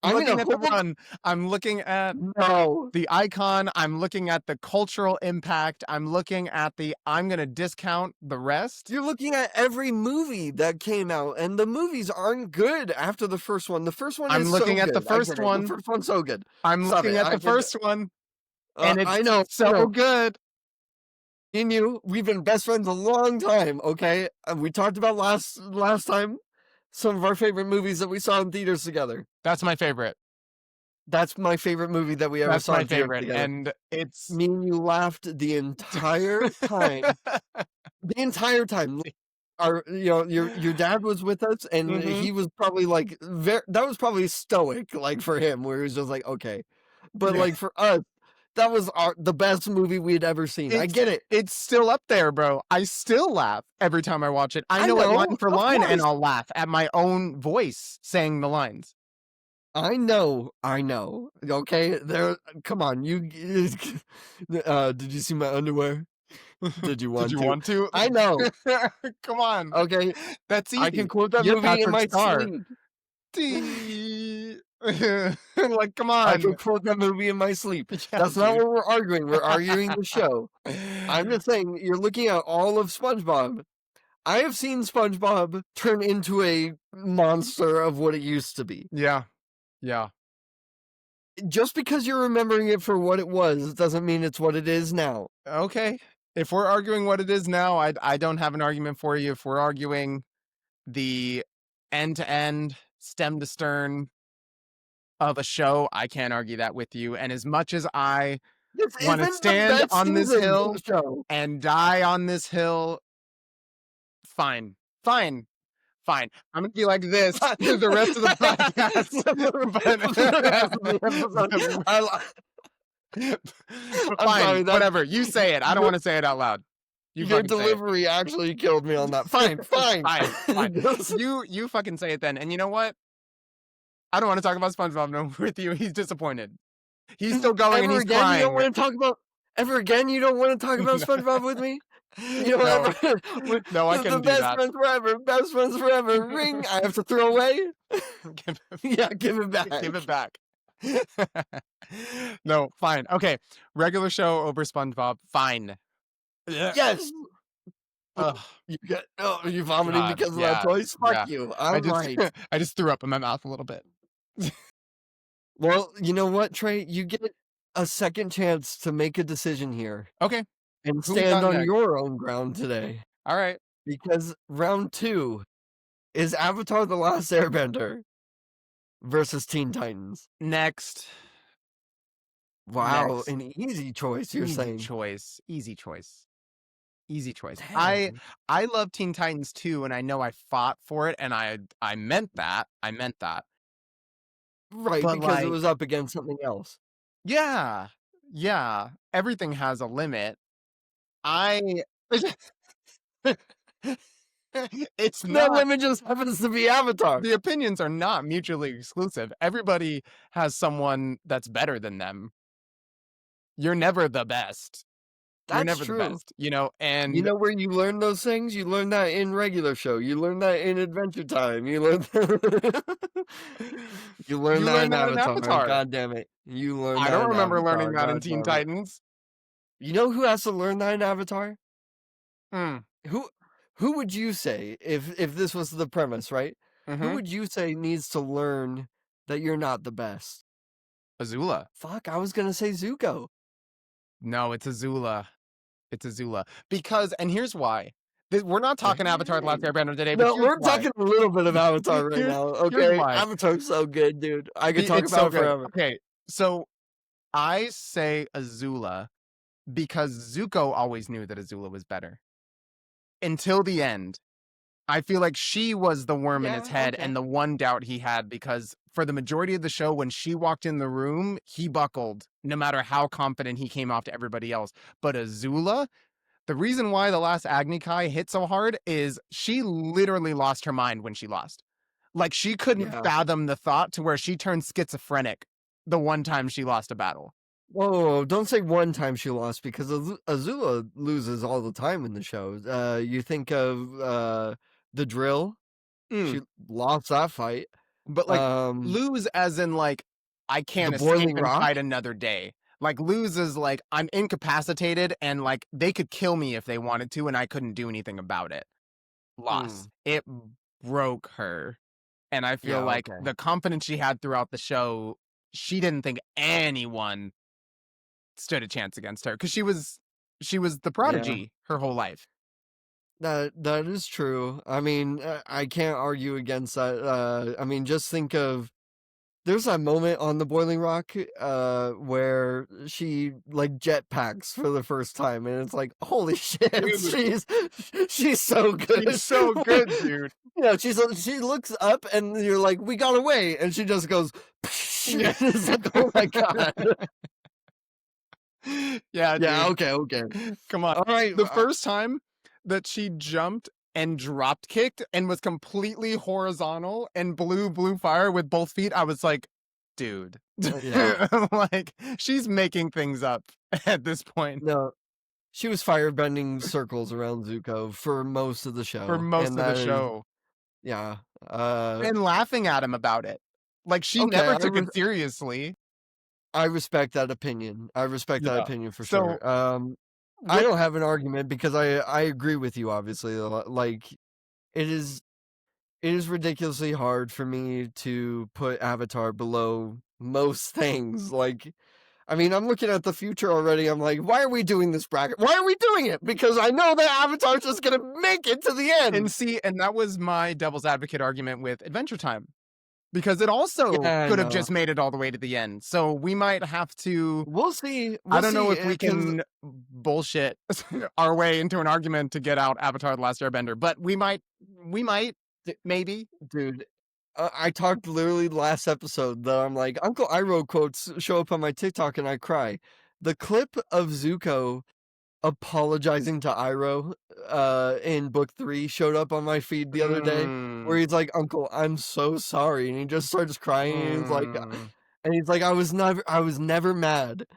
I'm I'm gonna looking at the hold. run. I'm looking at No, the icon. I'm looking at the cultural impact. I'm looking at the. I'm gonna discount the rest. you're looking at every movie that came out, and the movies aren't good after the first one. The first one I'm is so looking at the good. I first get it. The one. first one's so good. I'm Stop looking it. at I the can. first one, and it's I know. I so know. good. Me and you, we've been best friends a long time, okay? And we talked about last time some of our favorite movies that we saw in theaters together. That's my favorite. That's my favorite movie that we ever That's saw my in theaters favorite, together. and it's Me and you laughed the entire time. The entire time. Your dad was with us, and Mhm. he was probably like that was probably stoic, like for him, where he was just like, okay. But Yeah. like for us, that was the best movie we had ever seen. I It's get it. it's still up there, bro. I still laugh every time I watch it. I I know it line know, for of line, and course. I'll laugh at my own voice saying the lines. I know, I know. Okay, there. Come on, you. Did you see my underwear? Did you Did want you to? want to? I know. Come on. Okay, That's I can easy. quote that You're movie in Patrick my Star. sleep. Like, come I can on. quote that movie in my sleep. Yeah, That's not dude. what we're arguing. We're arguing the show. I'm just saying you're looking at all of SpongeBob. I have seen SpongeBob turn into a monster of what it used to be. Yeah. Yeah. Just because you're remembering it for what it was doesn't mean it's what it is now. Okay. If we're arguing what it is now, I don't have an argument for you. If we're arguing the end to end, stem to stern of a show, I can't argue that with you. And as much as I This want to isn't the stand best on this seasons of hill the show. and die on this hill, fine. Fine. Fine. I'm gonna be like this the rest of the podcast. But I'm fine, sorry, whatever. You say it. I don't want to say it out loud. You your fucking say it. delivery actually killed me on that. Fine, fine. Fine. You fucking say it then. And you know what? I don't want to talk about SpongeBob no with you. He's disappointed. He's still going and he's You don't crying. want to talk about ever again. You don't want to talk about SpongeBob with me. You don't No. ever. No, I couldn't the do best that. friends forever. Best friends forever. Ring. I have to throw away. Yeah, give it back. Give it back. No, fine. Okay. Regular show over SpongeBob. Fine. Yes. Ugh. You vomiting God, because of yeah, that choice? Fuck yeah. you. I I'm just right. I just threw up in my mouth a little bit. Well, you know what, Tré? You get a second chance to make a decision here Okay. and Who we stand got on next? your own ground today. All right. Because round 2 is Avatar: The Last Airbender versus Teen Titans. Next. Wow, Next. an easy choice, you're saying. Easy choice. Damn. I love Teen Titans too, and I know I fought for it, and I meant that. Right, But because it like, was up against something else. yeah. Everything has a limit. I it's That not. limit just happens to be Avatar. The opinions are not mutually exclusive. Everybody has someone that's better than them. You're never the best. You're That's never the true. best, you know, You and know where you learn those things? You learn that in regular show. You learn that in Adventure Time. You learn you learn you that learn in that in Avatar. Avatar. God damn it. You learn I that don't in remember Avatar. learning that in God Teen damn it. Titans. You know who has to learn that in Avatar? Hmm. Who would you say if this was the premise, right? Who Mhm. would you say needs to learn that you're not the best? Azula. Fuck, I was gonna say Zuko. No, it's Azula. It's Azula. Because and here's why. We're not talking Avatar: The Last Dang. Airbender today, but No, here's we're why. talking a little bit of Avatar right Here's now. here's Okay, why. Avatar's so good, dude. I could talk It's about so it good. forever. Okay, so I say Azula because Zuko always knew that Azula was better. Until the end. I feel like she was the worm in his Yeah, head okay. and the one doubt he had because for the majority of the show, when she walked in the room, he buckled no matter how confident he came off to everybody else. But Azula, The reason why the last Agni Kai hit so hard is she literally lost her mind when she lost. Like, she couldn't Yeah. fathom the thought to where she turned schizophrenic the one time she lost a battle. Whoa, don't say one time she lost, because Azula loses all the time in the show. You think of the drill. Mm. She lost that fight. But, like, lose as in, like, I can't The escape boiling and rock? fight another day. Like, lose is like, I'm incapacitated and, like, they could kill me if they wanted to, and I couldn't do anything about it. Loss. It broke her. And I feel Yeah, like okay. the confidence she had throughout the show, she didn't think anyone stood a chance against her, because she was the prodigy her whole life. That is true. I mean, I can't argue against that. I mean, just think of, there's that moment on the Boiling Rock where she like jetpacks for the first time, and it's like, holy shit, Dude. she's so good. She's so good, dude. You know, she looks up, and you're like, we got away, and she just goes, Yeah. it's like, oh my god. Yeah, dude. Yeah, okay. Come on. All right. The first time that she jumped and drop kicked and was completely horizontal and blew fire with both feet, I was like, dude. Yeah. Like, she's making things up at this point. No, she was firebending circles around Zuko for most of the show. For most of the show. Yeah. And laughing at him about it. Like, she Okay, never took it seriously. I respect that opinion. I respect that opinion for So, sure. I don't have an argument, because I agree with you, obviously. Like, it is ridiculously hard for me to put Avatar below most things. Like, I mean, I'm looking at the future already. I'm like, why are we doing this bracket? Why are we doing it? Because I know that Avatar's just gonna make it to the end. And that was my devil's advocate argument with Adventure Time. Because it also could have just made it all the way to the end. So we might have to... We'll see. I don't know if we can bullshit our way into an argument to get out Avatar: The Last Airbender, but we might, maybe. Dude, I talked literally last episode that I'm like, Uncle Iroh quotes show up on my TikTok and I cry. The clip of Zuko apologizing to Iroh in book 3 showed up on my feed the other day, where he's like, Uncle, I'm so sorry, and he just starts crying, and he's like, I was never mad.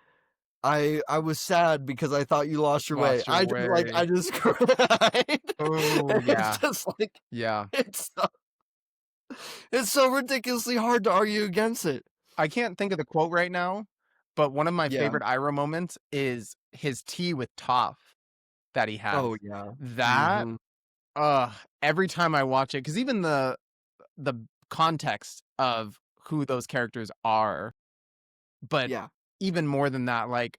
I was sad because I thought you lost your way. I just cried. Oh, yeah. It's just like, yeah. It's so ridiculously hard to argue against it. I can't think of the quote right now, but one of my favorite Iroh moments is his tea with Toph that he has. Oh yeah. That every time I watch it, because even the context of who those characters are, but even more than that, like,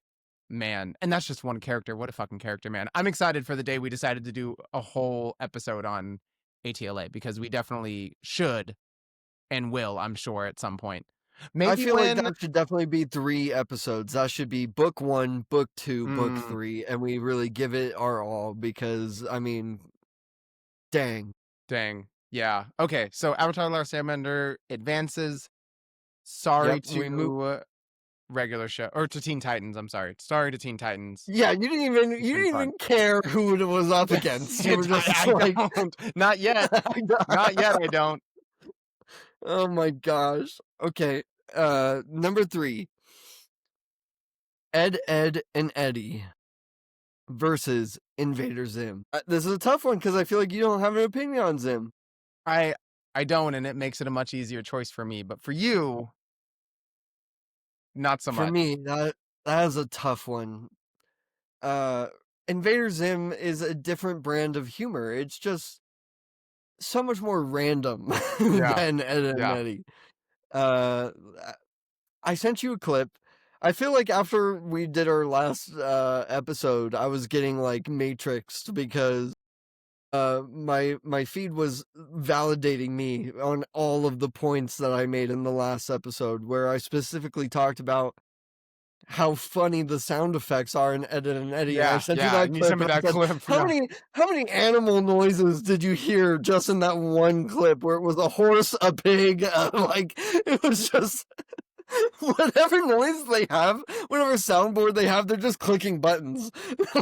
man, and that's just one character. What a fucking character, man. I'm excited for the day we decided to do a whole episode on ATLA, because we definitely should and will, I'm sure, at some point. Maybe I feel like that should definitely be 3 episodes. That should be book 1, book 2, book 3, and we really give it our all, because, I mean, dang. Yeah. Okay, so Avatar: The Last Airbender advances. Sorry to regular show, or to Teen Titans. I'm sorry. Sorry to Teen Titans. Yeah, you didn't even care who it was up against. You were just like, not yet. Not yet. I don't. Oh my gosh. Okay. Number 3. Ed, and Eddy versus Invader Zim. This is a tough one, because I feel like you don't have an opinion on Zim. I don't, and it makes it a much easier choice for me. But for you, not so much. For me, that is a tough one. Invader Zim is a different brand of humor. It's just so much more random than Ed and Eddy. I sent you a clip. I feel like after we did our last episode, I was getting like matrixed, because my feed was validating me on all of the points that I made in the last episode, where I specifically talked about how funny the sound effects are in Ed and Eddy. Yeah, I sent you that clip. Sent me that clip. How many animal noises did you hear just in that one clip, where it was a horse, a pig, like, it was just Whatever noise they have, whatever soundboard they have, they're just clicking buttons.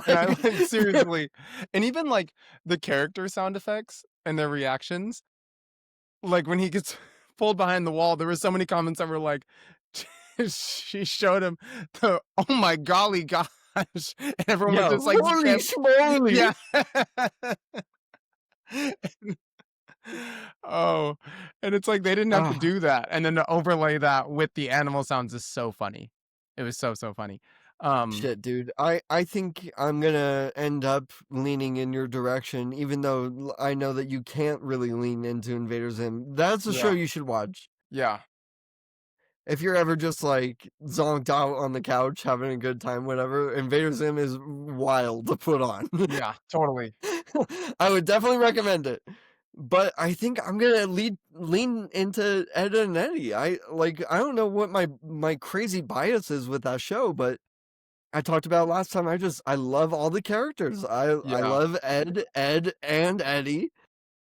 And I Like, like seriously, and even like the character sound effects and their reactions, like when he gets pulled behind the wall, there were so many comments that were like, she showed him the oh my golly gosh, and everyone was yeah, just like, holy schmoly. yeah. Oh, and it's like they didn't have to Ah, do that, and then to overlay that with the animal sounds is so funny. It was so, so funny. Um, shit, dude. I think I'm gonna end up leaning in your direction, even though I know that you can't really lean into Invader Zim. That's a show yeah, you should watch. yeah, If you're ever just like zonked out on the couch having a good time, whatever, Invader Zim is wild to put on. yeah, totally. I would definitely recommend it. But I think I'm gonna lean into Ed and Eddy. I don't know what my crazy bias is with that show, but I talked about it last time. I love all the characters. I Yeah, love Ed, and Eddy.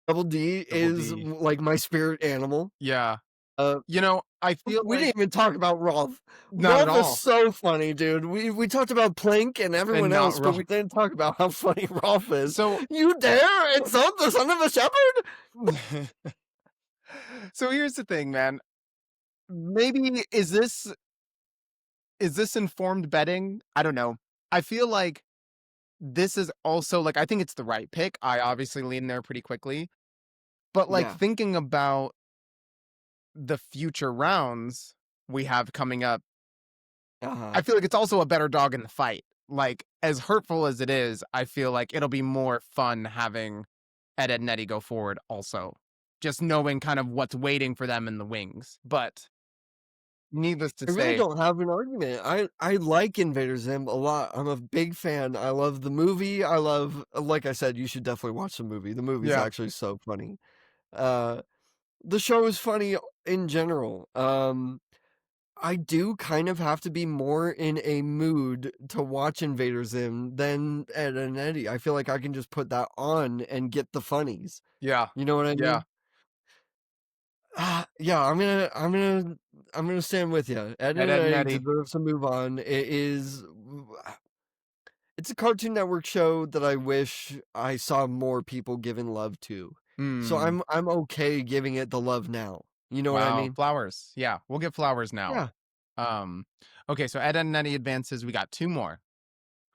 Double D Double is D. like my spirit animal. Yeah. Uh, You know, I feel we like didn't even talk about Rolf. not at Rolf is all, so funny, dude. We talked about Plank and and everyone not else, but wrong. we didn't talk about how funny Rolf is. So You dare insult the son of a shepherd? so here's the thing, man. Maybe is this informed betting? I don't know. I feel like this is also like I think it's the right pick. I obviously lean there pretty quickly. But like Yeah. thinking about the future rounds we have coming up, I Uh-huh. feel like it's also a better dog in the fight. Like as hurtful as it is, I feel like it'll be more fun having Ed and Eddie go forward also. Just knowing kind of what's waiting for them in the wings. But needless to I really say, don't have an argument. I like Invader Zim a lot. I'm a big fan. I love the movie. I love, like I said, you should definitely watch the movie. The movie's yeah, actually so funny. Uh, the show is funny in general. I do kind of have to be more in a mood to watch Invader Zim than Ed and Eddie. I feel like I can just put that on and get the funnies. yeah, You know what I yeah. mean? Yeah, I'm gonna stand with you. Ed Ed, and Ed and Eddie Eddie. deserves to move on. It's a Cartoon Network show that I wish I saw more people giving love to. So Hmm. I'm okay giving it the love now. You know what I Wow, mean? flowers. Yeah, we'll get flowers now. Yeah. Um, okay, so Ed, Ed and Eddie advances. We got two more.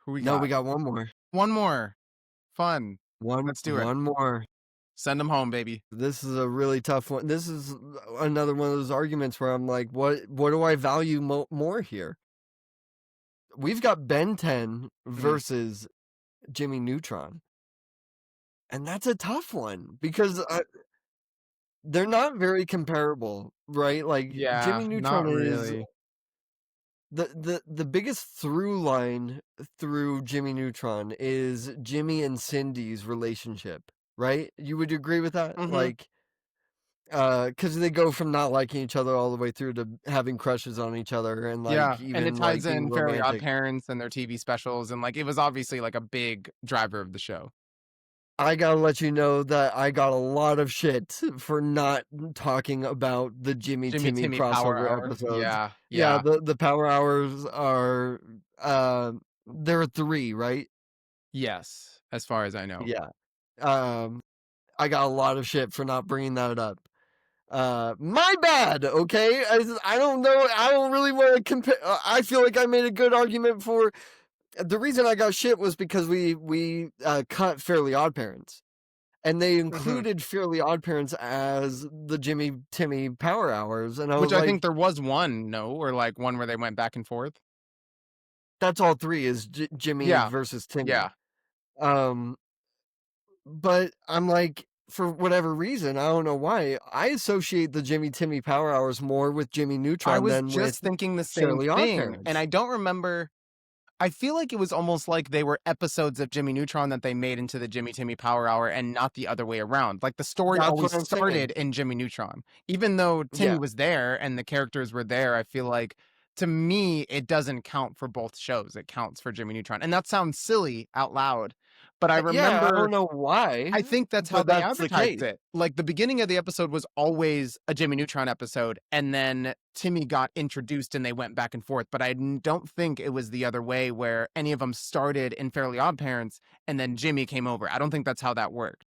Who we No, got? we got one more. One more. Fun. One Let's do it. one more. Send them home, baby. This is a really tough one. This is another one of those arguments where I'm like, what do I value more here? We've got Ben 10 Mm. versus Jimmy Neutron. And that's a tough one because they're not very comparable, right? Like Yeah, Jimmy Neutron not is really. the biggest through line through Jimmy Neutron is Jimmy and Cindy's relationship, right? You would agree with that? Mhm. Like, because they go from not liking each other all the way through to having crushes on each other and Yeah, like and it even ties like being in Fairly Odd romantic. Parents and their TV specials, and, like, it was obviously, like, a big driver of the show. I gotta let you know that I got a lot of shit for not talking about the Jimmy Jimmy Timmy Timmy Power crossover Hour. episodes. Yeah, Yeah, yeah. the Power Hours are there are 3, right? Yes, as far as I know. Yeah. Um, I got a lot of shit for not bringing that up. My bad, okay? I don't know. I don't really want to compare. I feel like I made a good argument for the reason I got shit was because we cut Fairly Odd Parents. And they Mhm. included Fairly Odd Parents as the Jimmy Timmy Power Hours, and I Which was I think like, there was one, no? Or, like, one where they went back and forth? "That's all 3 is Jimmy Yeah, versus Timmy." yeah. Um, but I'm like, for whatever reason, I don't know why, I associate the Jimmy Timmy Power Hours more with Jimmy I Neutron was than with just thinking the same Fairly Odd thing, and Parents. I don't remember I feel like it was almost like they were episodes of Jimmy Neutron that they made into the Jimmy Timmy Power Hour and not the other way around. Like the story That's always what I'm started saying. in Jimmy Neutron. Even though Timmy Yeah. was there and the characters were there, I feel like to me it doesn't count for both shows. It counts for Jimmy Neutron. And that sounds silly out loud, But I Yeah, I remember don't know why, I think that's how but they that's the advertised case. it. Like, the beginning of the episode was always a Jimmy Neutron episode, and then Timmy got introduced and they went back and forth, but I don't think it was the other way where any of them started in Fairly Odd Parents and then Jimmy came over. I don't think that's how that worked.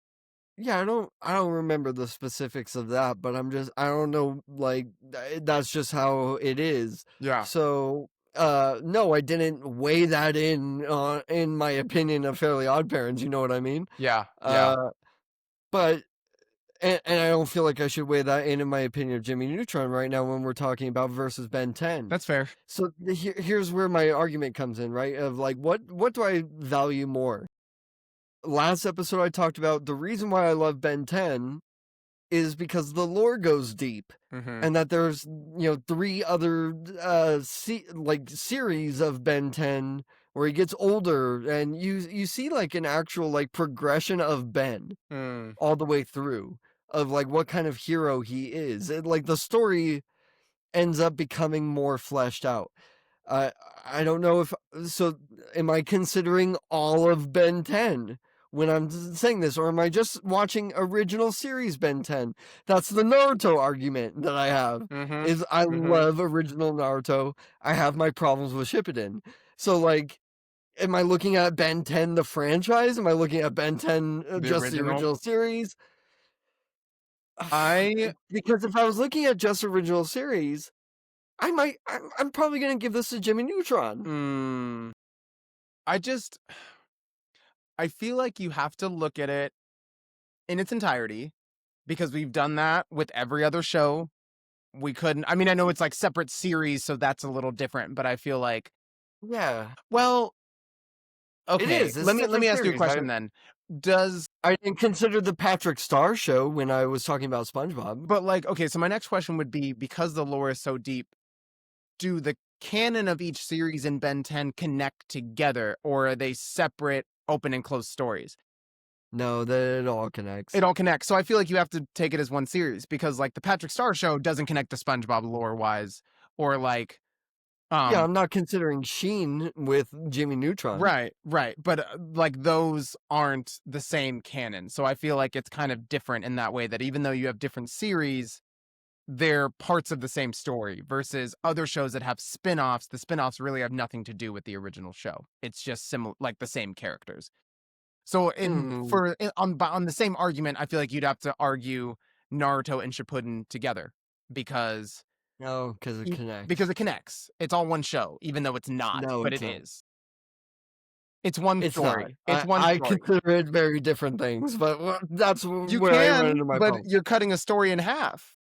Yeah, I don't remember the specifics of that, but I don't know, like, that's just how it is. Yeah. So, no, I didn't weigh that in my opinion of Fairly Odd Parents, you know what I mean? Yeah, yeah. Uh, but and I don't feel like I should weigh that in my opinion of Jimmy Neutron right now when we're talking about versus Ben 10. That's fair. So here's where my argument comes in, right? Of like, what do I value more? Last episode I talked about the reason why I love Ben 10 is because the lore goes deep, Mhm. and that there's, 3 other, series of Ben 10 where he gets older, and you see, like, an actual, like, progression of Ben Mm. all the way through, of, like, what kind of hero he is, and, like, the story ends up becoming more fleshed out. I I don't know if so am I considering all of Ben 10 when I'm saying this, or am I just watching original series Ben 10? That's the Naruto argument that I have, Mhm. is I Mhm. love original Naruto. I have my problems with Shippuden. So, like, am I looking at Ben 10 the franchise? Am I looking at Ben 10 The just the original. original series? I Because if I was looking at just original series, I'm probably gonna give this to Jimmy Neutron. mm, I just I feel like you have to look at it in its entirety because we've done that with every other show. We couldn't I mean, I know it's like separate series, so that's a little different, but I feel like Yeah. well, It okay, is, it's let separate me ask you a series. I question then. Does I didn't consider the Patrick Star Show when I was talking about SpongeBob. but, like, okay, so my next question would be, because the lore is so deep, do the canon of each series in Ben 10 connect together, or are they separate open and closed stories? No, that it all It connects. all connects, so I feel like you have to take it as one series because, like, the Patrick Star Show doesn't connect to SpongeBob lore-wise, or, like, Yeah, um I'm not considering Sheen with Jimmy Neutron. right, right, but, like, those aren't the same canon, so I feel like it's kind of different in that way that even though you have different series, they're parts of the same story versus other shows that have spin-offs. The spin-offs really have nothing to do with the original show. It's just similar, like the same characters. So Mm, on the same argument, I feel like you'd have to argue Naruto and Shippuden together because no, because it because connects. it connects. It's all one show, even though it's not, No, but it's it not. is. It's one It's not. story. It's I one I story. consider it very different things, but that's You where I run can, into my but problem. you're cutting a story in half.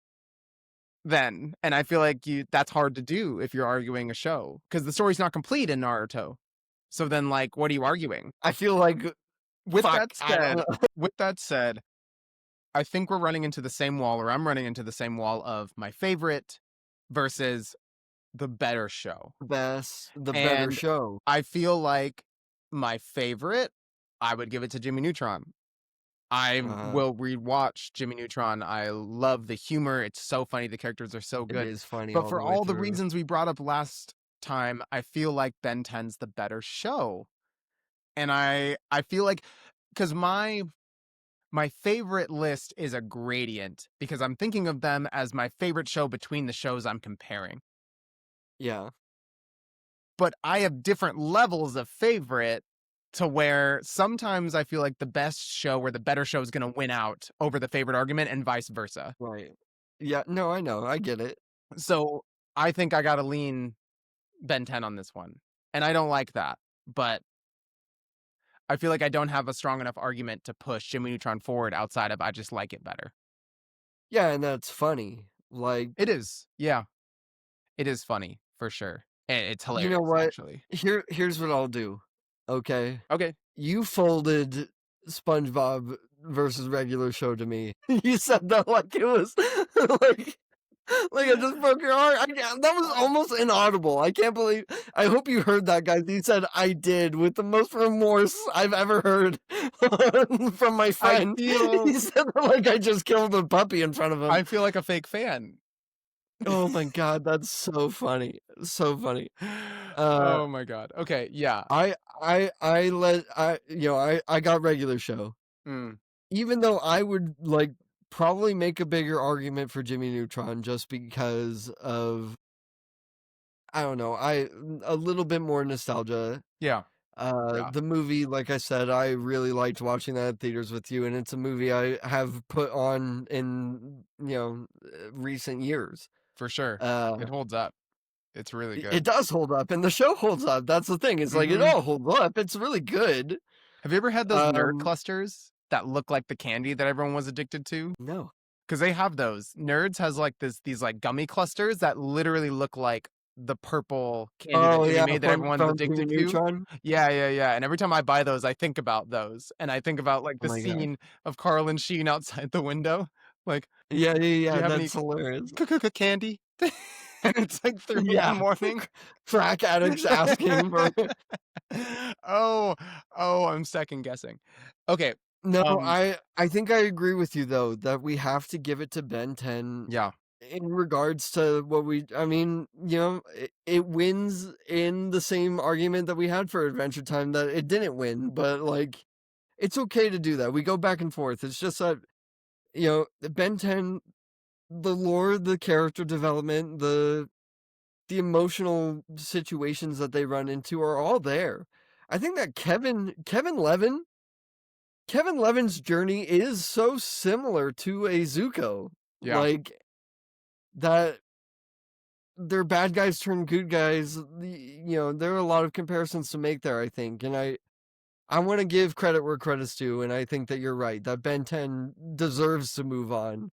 Then, and I feel like you that's hard to do if you're arguing a show because the story's not complete in Naruto. So then, like, what are you arguing? I feel like With fuck, that I don't said, know. with that said, I think we're running into the same wall, or I'm running into the same wall of my favorite versus the better show. The better And show. I feel like my favorite, I would give it to Jimmy Neutron. I Uh, will rewatch Jimmy Neutron. I love the humor. It's so funny. The characters are so it good. is funny But all for the way all the through. reasons we brought up last time, I feel like Ben 10's the better show. And I feel like cuz my favorite list is a gradient because I'm thinking of them as my favorite show between the shows I'm comparing. Yeah. But I have different levels of favorite to where sometimes I feel like the best show or the better show is going to win out over the favorite argument and vice versa. Right. Yeah, no, I know, I get it. So I think I got to lean Ben 10 on this one. And I don't like that. But I feel like I don't have a strong enough argument to push Jimmy Neutron forward outside of I just like it better. Yeah, and that's funny. Like, It is. Yeah. It is funny for sure. It's you know hilarious, what? actually. Here's what I'll do, okay? Okay. You folded SpongeBob versus regular show to me. You said that like it was like like I just broke your heart. That was almost inaudible. I can't believe. I hope you heard that, guys. He said I did with the most remorse I've ever heard from my I friend. feel He said that like I just killed a puppy in front of him. I feel like a fake fan. Oh my god, that's so funny. So funny. Uh, Oh my god. Okay, yeah. I got regular show. Mm, Even though I would, like, probably make a bigger argument for Jimmy Neutron just because of, I don't know, a little bit more nostalgia. yeah, yeah, The movie, like I said, I really liked watching that at theaters with you, and it's a movie I have put on in, recent years. for sure. Uh, It holds up. It's really it good. does hold up, and the show holds up. That's the thing. It's like it Mhm. all holds up. It's really good. Have you ever had those nerd Um, clusters that look like the candy that everyone was addicted to? no. 'Cause they have those. Nerds has, like, these, like, gummy clusters that literally look like the purple candy that Oh Jimmy yeah, made that from everyone's from Jimmy addicted to. Neutron. Yeah, yeah, yeah, and every time I buy those, I think about those, and I think about, like, Oh the my gosh. scene of Carl and Sheen outside the window, like, Yeah, yeah, "Do yeah. you have any That's hilarious. candy?" And it's, like, 3 in the Yeah, morning. crack addicts asking for. Oh, oh, I'm second guessing. Okay, No, um, I think I agree with you though that we have to give it to Ben 10 yeah, in regards to what I mean, it wins in the same argument that we had for Adventure Time that it didn't win, but like it's okay to do that. We go back and forth. It's just that, Ben 10, the lore, the character development, the emotional situations that they run into are all there. I think that Kevin Levin's journey is so similar to a Zuko. yeah, Like that they're bad guys turn good guys. There are a lot of comparisons to make there, I think. And I want to give credit where credit's due, and I think that you're right. That Ben 10 deserves to move on.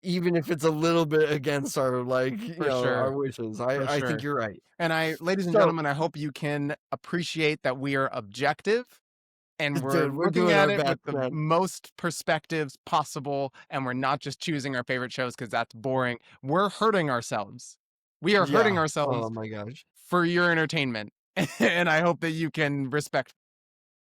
Even if it's a little bit against our for our sure, wishes. for I think sure. you're right. And ladies and So, gentlemen, I hope you can appreciate that we are objective and we're dude, we're looking doing at our it best, with the man. most perspectives possible. And we're not just choosing our favorite shows because that's boring. We're hurting ourselves. We are hurting Yeah. ourselves Oh my gosh. for your entertainment. And I hope that you can respect.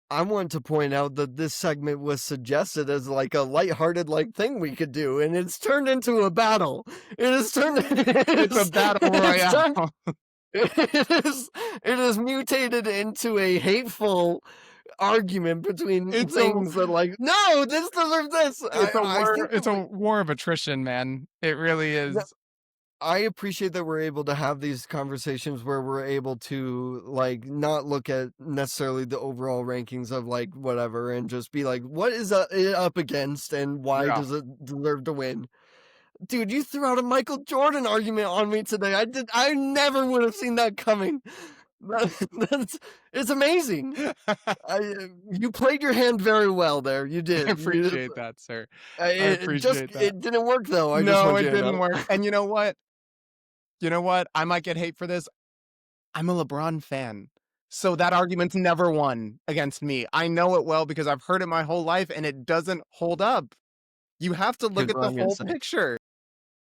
I want to point out that this segment was suggested as like a lighthearted like thing we could do, and it's turned into a battle. It is turned. It's a battle It's royale. turned. It is. It is mutated into a hateful argument between It's a things that like no, this deserves this. I think that it's a war of attrition, man. It really we. is. I appreciate that we're able to have these conversations where we're able to like not look at necessarily the overall rankings of like whatever and just be like, what is it up against and why Yeah, does it deserve to win? Dude, you threw out a Michael Jordan argument on me today. I never would have seen that coming. That's it's amazing. You played your hand very well there. You I did. appreciate that, sir. I It just appreciate that. it didn't work though. I just No, want it you to didn't know. work. And you know what? You know what? I might get hate for this. I'm a LeBron fan. So that argument's never won against me. I know it well because I've heard it my whole life and it doesn't hold up. You have to look Here's at what the I'm gonna whole say. picture.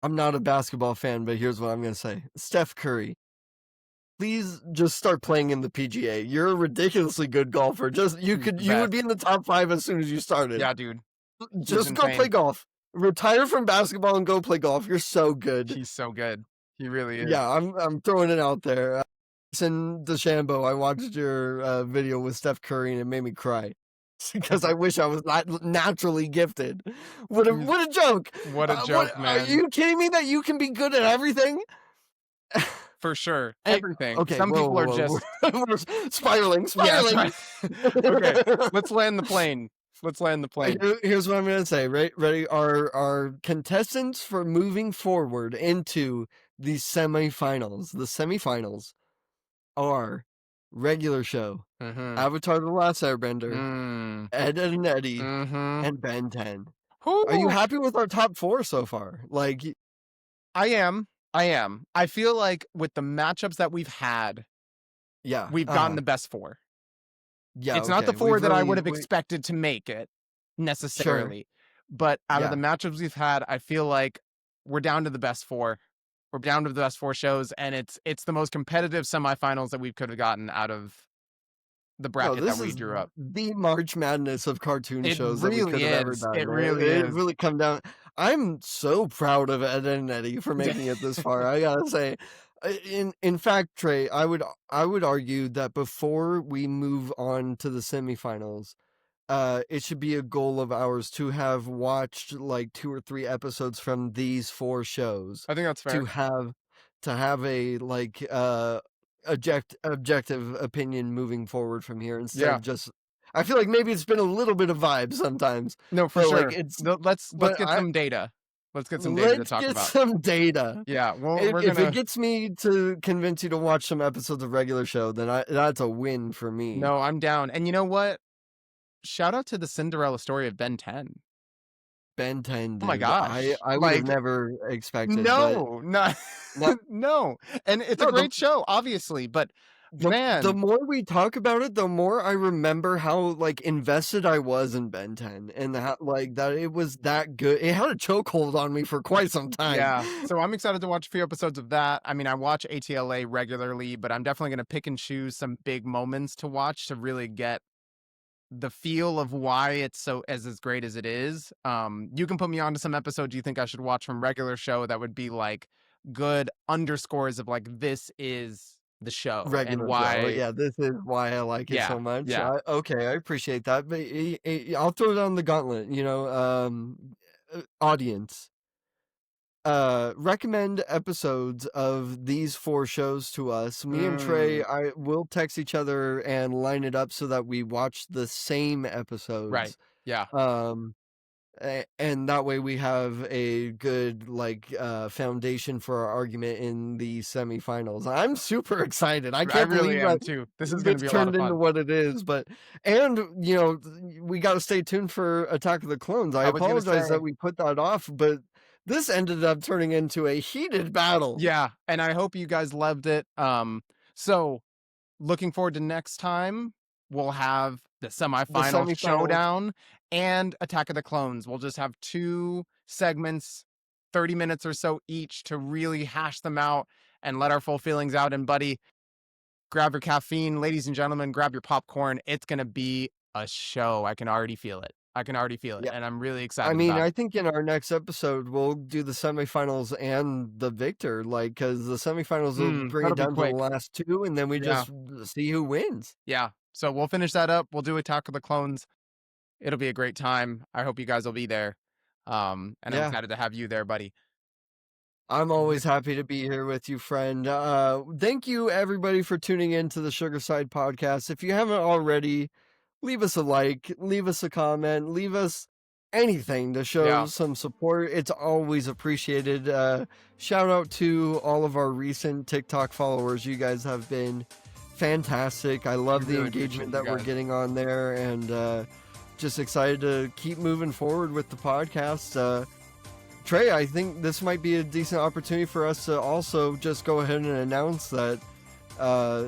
I'm not a basketball fan, but here's what I'm gonna say. Steph Curry, please just start playing in the PGA. You're a ridiculously good golfer. Just He's the you would best. be in the top 5 as soon as you started. Yeah, dude. He's Just go play insane. golf. Retire from basketball and go play golf. You're so good. He's so good. He really is. Yeah, I'm throwing it out there. In DeChambeau, I watched your video with Steph Curry and it made me cry. Because I wish I was not naturally gifted. He's What a joke! what a What joke, are man. you kidding me that you can be good at everything? For sure. Hey, Everything. okay, Some whoa, people are whoa, just whoa. We're spiraling, yeah, spiraling. okay. Let's land the plane. Let's land the plane. Here's what I'm gonna say. Right, ready? Our contestants for moving forward into the semifinals. The semifinals are regular show, Mhm. Avatar: The Last Airbender, Mm. Ed, Edd and Eddy, Mhm. and Ben 10. Are you Whoo! happy with our top 4 so far? Like, I am. I am. I feel like with the matchups that we've had, yeah, we've gotten the best 4. yeah, It's not the okay. 4 We've that I really, would have expected to make it sure, necessarily, but out of the yeah. matchups we've had, I feel like we're down to the best 4. We're down to the best 4 shows, and it's the most competitive semifinals that we could have gotten out of the No, bracket that this we is drew up. the March Madness of cartoon It shows that we really could have ever is. done. It really It is. really come down. I'm so proud of Ed and Eddy for making it this far. I gotta say, in fact, Tré, I would argue that before we move on to the semifinals, it should be a goal of ours to have watched like 2 or 3 episodes from these 4 shows I think that's to fair. have a like objective opinion moving forward from here instead Yeah. of just. I feel like maybe it's been a little bit of vibe sometimes, No, for but like sure. it's. No, let's But get I some data. Let's get some data to Let's talk get about. some data. Yeah, well, we're If it gonna. gets me to convince you to watch some episodes of regular show, then that's a win for me. No, I'm down. And you know what? Shout out to the Cinderella story of Ben 10. Ben 10, Oh my dude. gosh. I would have Like, never expected, but no, not no, no. And it's a no, great show, obviously, but the man, more we talk about it, the more I remember how like invested I was in Ben 10 and how like that it was that good. It had a chokehold on me for quite some time. yeah. So I'm excited to watch a few episodes of that. I mean, I watch ATLA regularly, but I'm definitely going to pick and choose some big moments to watch to really get the feel of why it's so as great as it is. You can put me onto some episodes you think I should watch from regular show that would be like good underscores of like this is the show and Regular show. why. Yeah, this is why I like it Yeah, so much. yeah. Okay, I appreciate that. But I'll throw down the gauntlet, audience. Recommend episodes of these 4 shows to us. Me and Tré, Mm, I will text each other and line it up so that we watch the same right. episodes. Yeah. Um, and that way we have a good foundation for our argument in the semifinals. I'm super excited. I I can't really believe am too. This is going to this be a lot turned of into fun. what it is. We got to stay tuned for Attack of the Clones. I I was going to apologize that say, we put that off, but this ended up turning into a heated battle. yeah, and I hope you guys loved it. So looking forward to next time. We'll have the The semifinal semifinals. showdown and Attack of the Clones. We'll just have 2 segments, 30 minutes or so each to really hash them out and let our full feelings out. And buddy, grab your caffeine, ladies and gentlemen, grab your popcorn. It's going to be a show. I can already feel it. I can already feel it. Yeah. And I'm really I excited mean, about I it. think in our next episode, we'll do the semifinals and the victor, because the semifinals will bring That'll it be down to the quick. last 2, and then we Yeah. just see who wins. Yeah. So we'll finish that up. We'll do Attack of the Clones. It'll be a great time. I hope you guys will be there. And I'm Yeah. excited to have you there, buddy. I'm always happy to be here with you, friend. Thank you, everybody, for tuning in to the Sugar Side Podcast. If you haven't already, leave us a like, leave us a comment, leave us anything to show some support. It's always appreciated. Shout out to all of our recent TikTok followers. You guys have been fantastic. I love the really engagement appreciate that you we're guys. getting on there, and just excited to keep moving forward with the podcast. Tré, I think this might be a decent opportunity for us to also just go ahead and announce that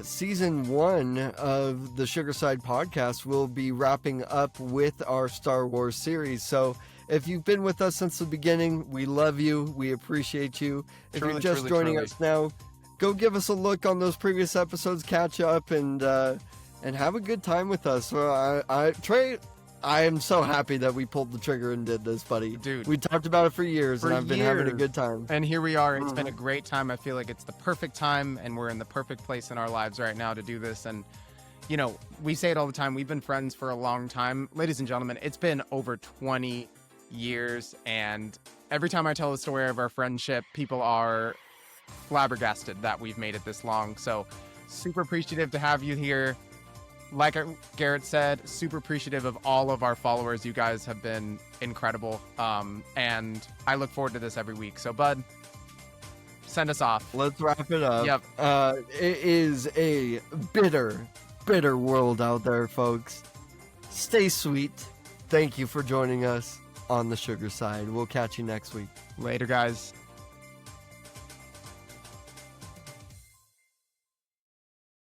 season 1 of the Sugar Side Podcast will be wrapping up with our Star Wars series. So if you've been with us since the beginning, we love you. We appreciate you. If Truly, you're just truly, joining truly. us now, go give us a look on those previous episodes, catch up, and have a good time with us. Tré, I am so happy that we pulled the trigger and did this, buddy. Dude. We talked about it for years, and I've been having a good time. And here we are. It's been a great time. I feel like it's the perfect time, and we're in the perfect place in our lives right now to do this. And, we say it all the time. We've been friends for a long time. Ladies and gentlemen, it's been over 20 years. And every time I tell the story of our friendship, people are flabbergasted that we've made it this long. So super appreciative to have you here. Like Garrett said, super appreciative of all of our followers. You guys have been incredible. And I look forward to this every week. So, bud, send us off. Let's wrap it up. Yep. It is a bitter, bitter world out there, folks. Stay sweet. Thank you for joining us on the Sugar Side. We'll catch you next week. Later, guys.